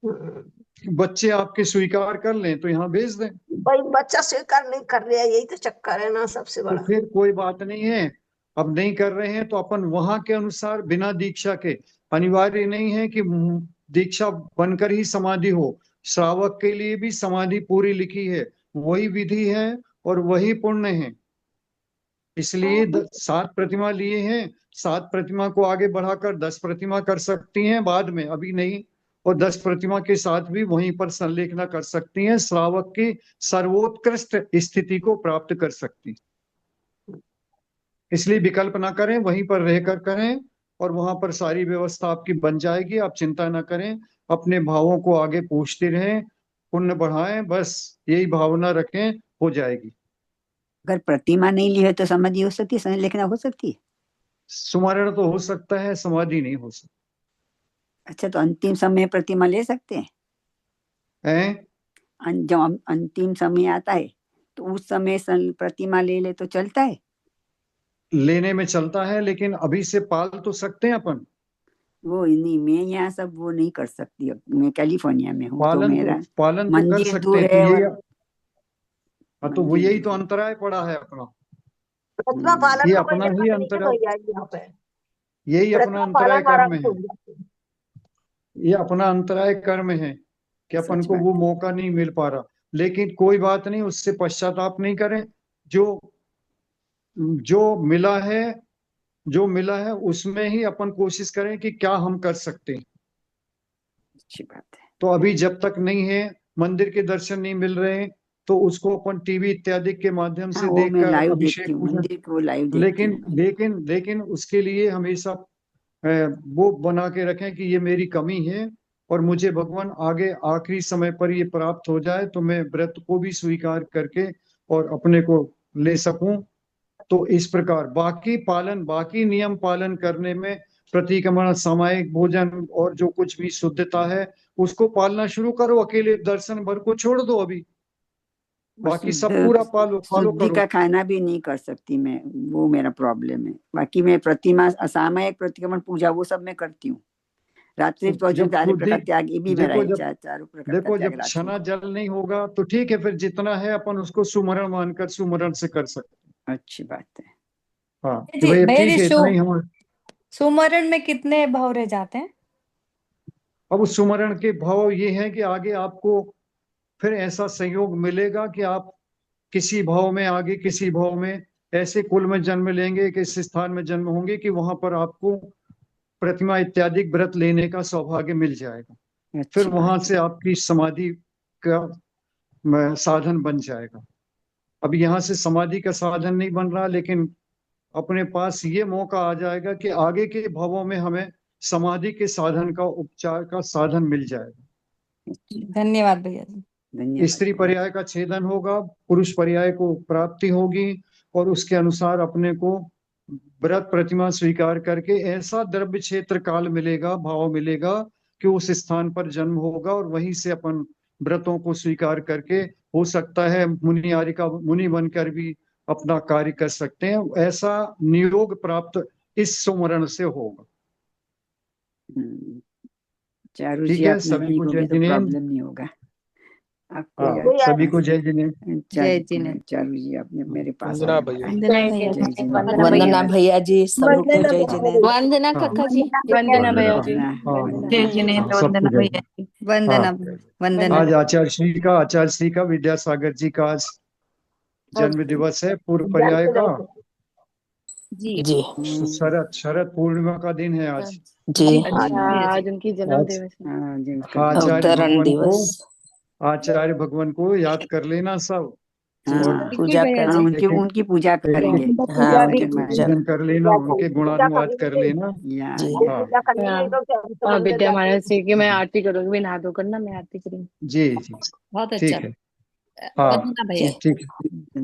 Speaker 3: हम्म।
Speaker 1: बच्चे आपके स्वीकार कर लें तो यहाँ भेज दें।
Speaker 3: भाई बच्चा स्वीकार नहीं कर रहा है, यही तो चक्कर है ना सबसे
Speaker 1: तो
Speaker 3: बड़ा।
Speaker 1: फिर कोई बात नहीं है। अब नहीं कर रहे हैं तो अपन वहां के अनुसार बिना दीक्षा के, अनिवार्य नहीं है कि दीक्षा बनकर ही समाधि हो। श्रावक के लिए भी समाधि पूरी लिखी है, वही विधि है और वही पुण्य है। इसलिए 7 प्रतिमा लिए हैं, 7 प्रतिमा को आगे बढ़ाकर 10 प्रतिमा कर सकती हैं बाद में, अभी नहीं। और 10 प्रतिमा के साथ भी वहीं पर संलेखना कर सकती हैं, श्रावक की सर्वोत्कृष्ट स्थिति को प्राप्त कर सकती हैं। इसलिए विकल्प ना करें, वहीं पर रहकर करें और वहां पर सारी व्यवस्था आपकी बन जाएगी। आप चिंता ना करें, अपने भावों को आगे पूछते रहें, पुण्य बढ़ाएं, बस यही भावना रखें, हो जाएगी।
Speaker 4: अगर प्रतिमा नहीं ली है तो समाधि हो सकती है, संलेखना हो सकती है।
Speaker 1: सुमरण तो हो सकता है, समाधि नहीं हो सकती।
Speaker 4: अच्छा, तो अंतिम समय प्रतिमा ले सकते हैं? जब अंतिम समय आता है तो उस समय प्रतिमा ले ले तो चलता है?
Speaker 1: लेने में चलता है, लेकिन अभी से पाल तो सकते हैं अपन।
Speaker 4: वो नहीं, मैं यहाँ सब वो नहीं कर सकती। मैं कैलिफोर्निया में हूँ तो मेरा
Speaker 1: पालन तो कर
Speaker 4: मंदिर
Speaker 1: सकते
Speaker 4: दूर
Speaker 1: हैं तो
Speaker 4: है
Speaker 1: यही।
Speaker 4: और
Speaker 1: हाँ, तो वो यही तो
Speaker 4: दूर है।
Speaker 1: अंतराय पड़ा है अपना।
Speaker 3: प्रतिमा पालन
Speaker 1: ये
Speaker 3: में कोई
Speaker 1: अपना ही
Speaker 3: दिक्कत नहीं है
Speaker 1: अंतराय,
Speaker 3: भैया जी यहाँ पे।
Speaker 1: यही अपना
Speaker 3: प्रतिमा
Speaker 1: अंतराय
Speaker 3: पालन
Speaker 1: कर्म
Speaker 3: आराम से
Speaker 1: है।
Speaker 3: हो जाती है।
Speaker 1: ये अपना अंतराय कर्म है कि अपन
Speaker 4: सच
Speaker 1: को
Speaker 4: बात
Speaker 1: वो
Speaker 4: है।
Speaker 1: मौका नहीं मिल पा रहा। लेकिन कोई बात नहीं, उससे पश्चाताप नहीं करें। जो जो मिला है जो मिला है उसमें ही अपन कोशिश करें कि क्या हम कर सकते हैं।
Speaker 4: अच्छी बात है।
Speaker 1: तो अभी जब तक नहीं है, मंदिर के दर्शन नहीं मिल रहे हैं, तो उसको अपन टीवी इत्यादि के माध्यम
Speaker 4: हाँ,
Speaker 1: से
Speaker 4: वो मैं
Speaker 1: देखकर
Speaker 4: लाइव देखती
Speaker 1: अभिषेक
Speaker 4: हूँ,
Speaker 1: पूजन।
Speaker 4: मंदिर को लाइव देखती
Speaker 1: लेकिन
Speaker 4: हूँ मैं।
Speaker 1: लेकिन लेकिन उसके लिए हमेशा वो बना के रखें कि ये मेरी कमी है और मुझे भगवान आगे आखिरी समय पर ये प्राप्त हो जाए तो मैं व्रत को भी स्वीकार करके और अपने को ले सकूं। तो इस प्रकार बाकी नियम पालन करने में, प्रतिक्रमण, सामायिक भोजन और जो कुछ भी शुद्धता है उसको पालना शुरू करो। अकेले दर्शन भर को छोड़ दो अभी,
Speaker 4: और
Speaker 1: बाकी सब पूरा फॉलो
Speaker 4: शुद्धि
Speaker 1: करो।
Speaker 4: का खाना भी नहीं कर सकती मैं, वो मेरा प्रॉब्लम है। बाकी मैं प्रतिमा, असामयिक, प्रतिक्रमण, पूजा वो सब मैं करती हूँ। रात्रि
Speaker 1: तो
Speaker 4: भोजन,
Speaker 1: जब
Speaker 4: चार
Speaker 1: शुद्धि
Speaker 4: प्रकार त्याग, ये भी मेरा
Speaker 1: देखो
Speaker 4: है,
Speaker 1: जब
Speaker 4: चारों प्रकार का
Speaker 1: देखो
Speaker 4: त्याग
Speaker 1: जब
Speaker 4: रात्रि
Speaker 1: क्षणा
Speaker 4: को।
Speaker 1: जल नहीं होगा तो ठीक है, फिर जितना है अपन उसको सुमरण मानकर सुमरण से कर सकते
Speaker 4: अच्छी बात है।
Speaker 1: हैं। हाँ कि
Speaker 2: जी
Speaker 1: भाई अब
Speaker 2: मेरी
Speaker 1: ठीक है, इतना ही हम।
Speaker 2: सुमरण में कितने भाव रह जाते हैं?
Speaker 1: अब उस सुमरण के भाव ये है कि आगे आपको फिर ऐसा संयोग मिलेगा कि आप किसी भाव में, आगे किसी भाव में ऐसे कुल में जन्म लेंगे कि इस स्थान में जन्म होंगे कि वहां पर आपको प्रतिमा इत्यादि व्रत लेने का सौभाग्य मिल जाएगा। फिर
Speaker 4: अच्छी
Speaker 1: वहां
Speaker 4: बात है।
Speaker 1: से आपकी समाधि का साधन बन जाएगा। अब यहाँ से समाधि का साधन नहीं बन रहा, लेकिन अपने पास ये मौका आ जाएगा कि आगे के भवों में हमें समाधि के साधन का, उपचार का साधन मिल जाएगा।
Speaker 5: धन्यवाद भैया जी।
Speaker 4: धन्यवाद।
Speaker 1: स्त्री पर्याय का छेदन होगा, पुरुष पर्याय को प्राप्ति होगी, और उसके अनुसार अपने को व्रत प्रतिमा स्वीकार करके ऐसा द्रव्य क्षेत्र काल मिलेगा, भाव मिलेगा कि उस स्थान पर जन्म होगा, और वहीं से अपन व्रतों को स्वीकार करके हो सकता है मुनि आर्य का मुनि बनकर भी अपना कार्य कर सकते हैं। ऐसा नियोग प्राप्त इस सुमरण से होगा।
Speaker 4: चारू
Speaker 1: ठीक
Speaker 4: जी
Speaker 1: है,
Speaker 4: आप
Speaker 1: सभी
Speaker 4: नहीं
Speaker 1: को
Speaker 4: होंगे
Speaker 1: जय
Speaker 4: तो
Speaker 1: जिनेन्द्र।
Speaker 4: प्रॉब्लम नहीं होगा आपको।
Speaker 1: हाँ, सभी को जय जिनेन्द्र।
Speaker 5: जय जिनेन्द्र।
Speaker 4: चारू जी आपने मेरे पास
Speaker 6: वंदना
Speaker 4: आना
Speaker 6: भैया।
Speaker 4: है।
Speaker 5: वंदना
Speaker 2: जय
Speaker 5: भैया
Speaker 4: जय
Speaker 5: जी।
Speaker 4: जिनेन्द्र।
Speaker 7: वंदना भैया जी, सबको
Speaker 3: वंदना
Speaker 7: जय
Speaker 3: भैया
Speaker 7: जिनेन्द्र।
Speaker 2: वंदना
Speaker 1: हाँ,
Speaker 2: काका जी।
Speaker 5: वंदना भैया जी।
Speaker 4: वंदना।
Speaker 5: जय जिनेन्द्र।
Speaker 1: सबको
Speaker 5: वंदना
Speaker 1: जय
Speaker 5: भैया जी। वंदना
Speaker 1: हाँ।
Speaker 5: वंदना।
Speaker 1: आज आचार्य श्री का विद्यासागर जी का आज जन्म दिवस है, पूर्व पर्याय का।
Speaker 2: जी
Speaker 7: जी
Speaker 1: शरद पूर्णिमा का दिन है आज।
Speaker 7: जी।
Speaker 2: अच्छा
Speaker 5: आज उनकी जन्म दिवस है।
Speaker 4: हाँ, जी,
Speaker 7: अवतरण दिवस।
Speaker 1: आचार्य भगवान को याद कर लेना सब,
Speaker 4: हाँ,
Speaker 7: पूजा
Speaker 5: भैया
Speaker 7: कर।
Speaker 4: हाँ, उनकी पूजा करेंगे।
Speaker 7: हाँ,
Speaker 1: उनके
Speaker 7: उनकी पूजा।
Speaker 1: पूजन कर लेना, उनके गुणानुवाद कर लेना।
Speaker 4: या
Speaker 7: जी
Speaker 1: हाँ
Speaker 3: पूजा करनी नहीं तो क्या, हम तो
Speaker 5: हाँ,
Speaker 3: मंदिर
Speaker 5: विद्या
Speaker 3: जाते हैं।
Speaker 5: मानस जी की मैं आरती करूंगी, भी नहा धोकर ना मैं आरती करूंगी।
Speaker 1: जी जी,
Speaker 2: बहुत
Speaker 1: ठीक
Speaker 2: अच्छा।
Speaker 1: है। हाँ
Speaker 2: वंदना भैया।
Speaker 1: ठीक है।